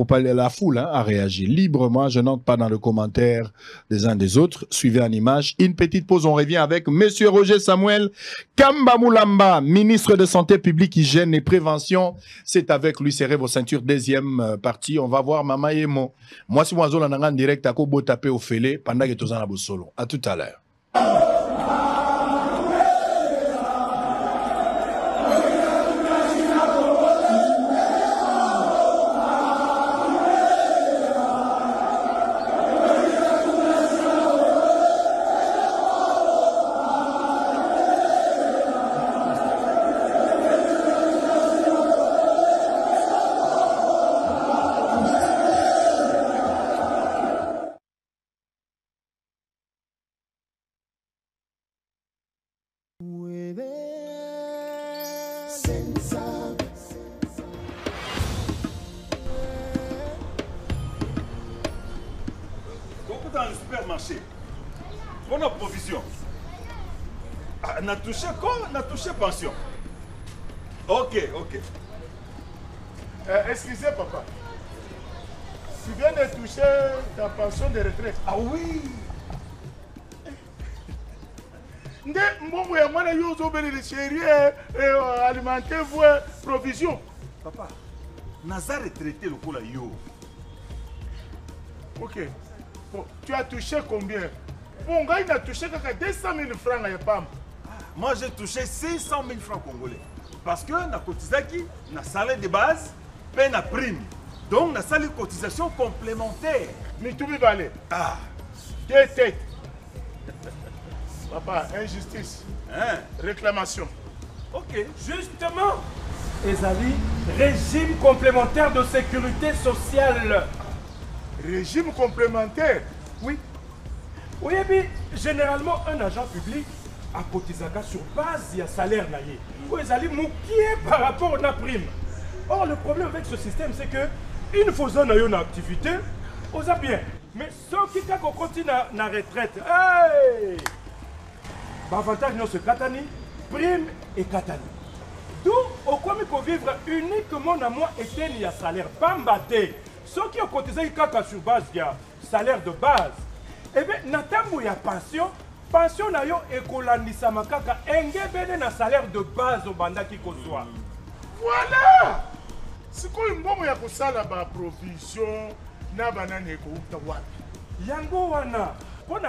foule a réagi librement. Je n'entre pas dans le commentaire des uns des autres. Suivez en image. Une petite pause. On revient avec Monsieur Roger Samuel Kamba Moulamba, ministre de Santé publique, Hygiène et Prévention. C'est avec lui, serrez vos ceintures. Deuxième partie. On va voir Mama Yemo. Moi, si moi, je suis en direct à Kobo tapé au fêlé pendant que tu es en solo. À tout à l'heure.
Dans le supermarché, on a provision. On a touché quoi? On a touché pension. Ok.
Excusez papa. Tu viens de toucher ta pension de retraite.
Ah oui.
Nde mbongo ya mwana yo zobeli le chéri alimentaire vous provision.
Papa, naza retraité le coup là yo.
Ok. Bon, tu as touché combien? Bon, gars, il a touché 200 000 francs à PAM.
Moi, j'ai touché 500 000 francs congolais. Parce que na cotisaki, na salaire de base, paie na prime. Donc, na salaire de cotisation complémentaire.
Mais tout va aller.
Ah.
Deux têtes. Papa, injustice.
Hein?
Réclamation.
Ok.
Justement, Ezali, régime complémentaire de sécurité sociale.
Régime complémentaire?
Oui. Oui, et puis, généralement, un agent public a cotisé sur base de salaire naïe. Oui, Ezali, moukié par rapport à la prime. Or, le problème avec ce système, c'est que une fois qu'on a une activité, on a bien. Mais ceux qui continuent à la retraite, hey! Avantage, nous, c'est Katani, prime et Katani. D'où, au quoi il faut vivre uniquement dans moi et tenir à salaire, pas mbaté. Ceux qui ont cotisé sur base de salaire de base, eh bien, natambo ya pension na yo ekolandisa makaka engebene na salaire de base au banda qui soit.
Voilà! C'est quoi une bombe ya kosala ba provision na banane ko uta wapi?
Yango wana,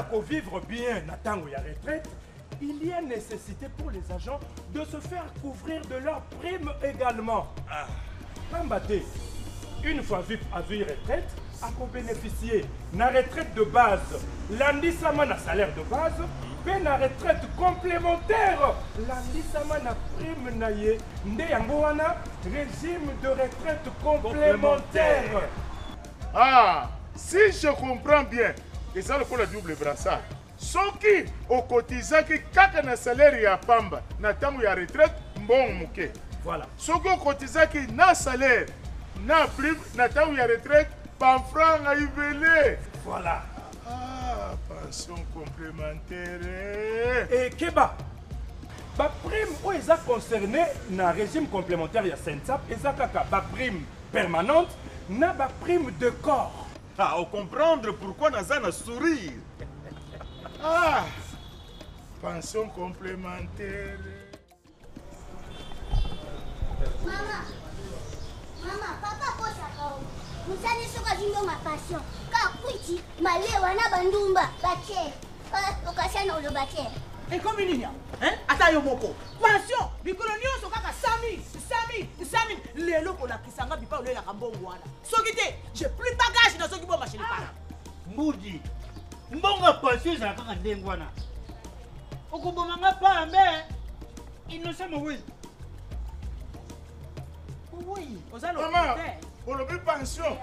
pour vivre bien na tango ya retraite, il y a nécessité pour les agents de se faire couvrir de leurs primes également. Ah, Pambaté, une fois à vie retraite, à bénéficier de la retraite de base, l'andissama na salaire de base, puis la retraite complémentaire, l'andissama na prime naye, nde yango wana, régime de retraite complémentaire.
Ah, si je comprends bien, et ça le pour le double brassard. Ceux qui ont cotisé kaka na salaire ya pamba, na tango ya retraite, bon mouké.
Voilà.
Ceux qui ont cotisé na salaire, na prime, na tango ya retraite, pan franc à y veler.
Voilà.
Ah, pension complémentaire.
Et Keba, ba prime où ils ont concerné na régime complémentaire ya Sensap, ils ont kaka ba prime permanente, na ba prime de corps.
Ah, au comprendre pourquoi Nazana sourire.
Ah, pension complémentaire.
Maman, papa pose à quoi? Nous allons sur ma passion. Car Pouiti, ma léwana bandumba, baché. Occasion le baché.
Et comme une ligne, hein? Attends, moko. Pension, bicolonio, so kaka Sami. Les locaux là qui s'en va, bipa ou le la rambongwana. Sokite, j'ai plus de bagages dans ce qui va marcher les parents.
Moudi, mbonga pension za kaka ndengwana. Okubomanga pa mbe, innocent oui.
Oui,
Maman, pour le pension.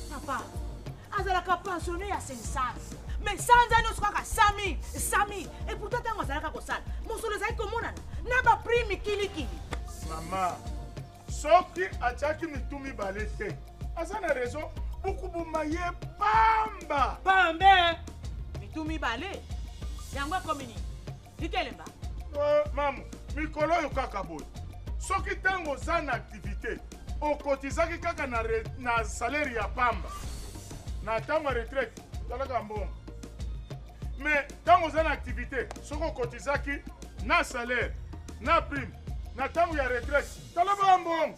Papa, azalaka pensionné à Sensat. Mais sans années, on sera Sami. Et pourtant, on s'en va à mon solo zai comme on n'a pas pris Mikili.
Maman, ce qui a tchaki mitumi balete. A ça a raison, beaucoup de maillé pamba.
Pamba, mitumi balé. Yangwa komini. Ditelemba.
Maman, Mikolo yokakaboy. Ce qui tango zan activité, au cotisaki kaka na salaire ya pamba. Na tango retraite, talaga mbongo. Mais tango zan activité, ce qu'on cotisaki na salaire, na prime, na tango ya retraite, talaga mbongo.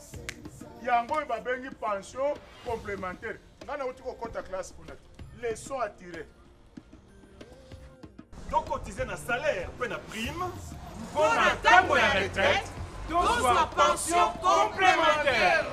Yango ba bengi pension complémentaire. Ngana uti ko kota classe pour les leçons à tirer.
Donc cotiser na salaire, puis na prime,
pour la tango ya retraite, donc soit pension complémentaire.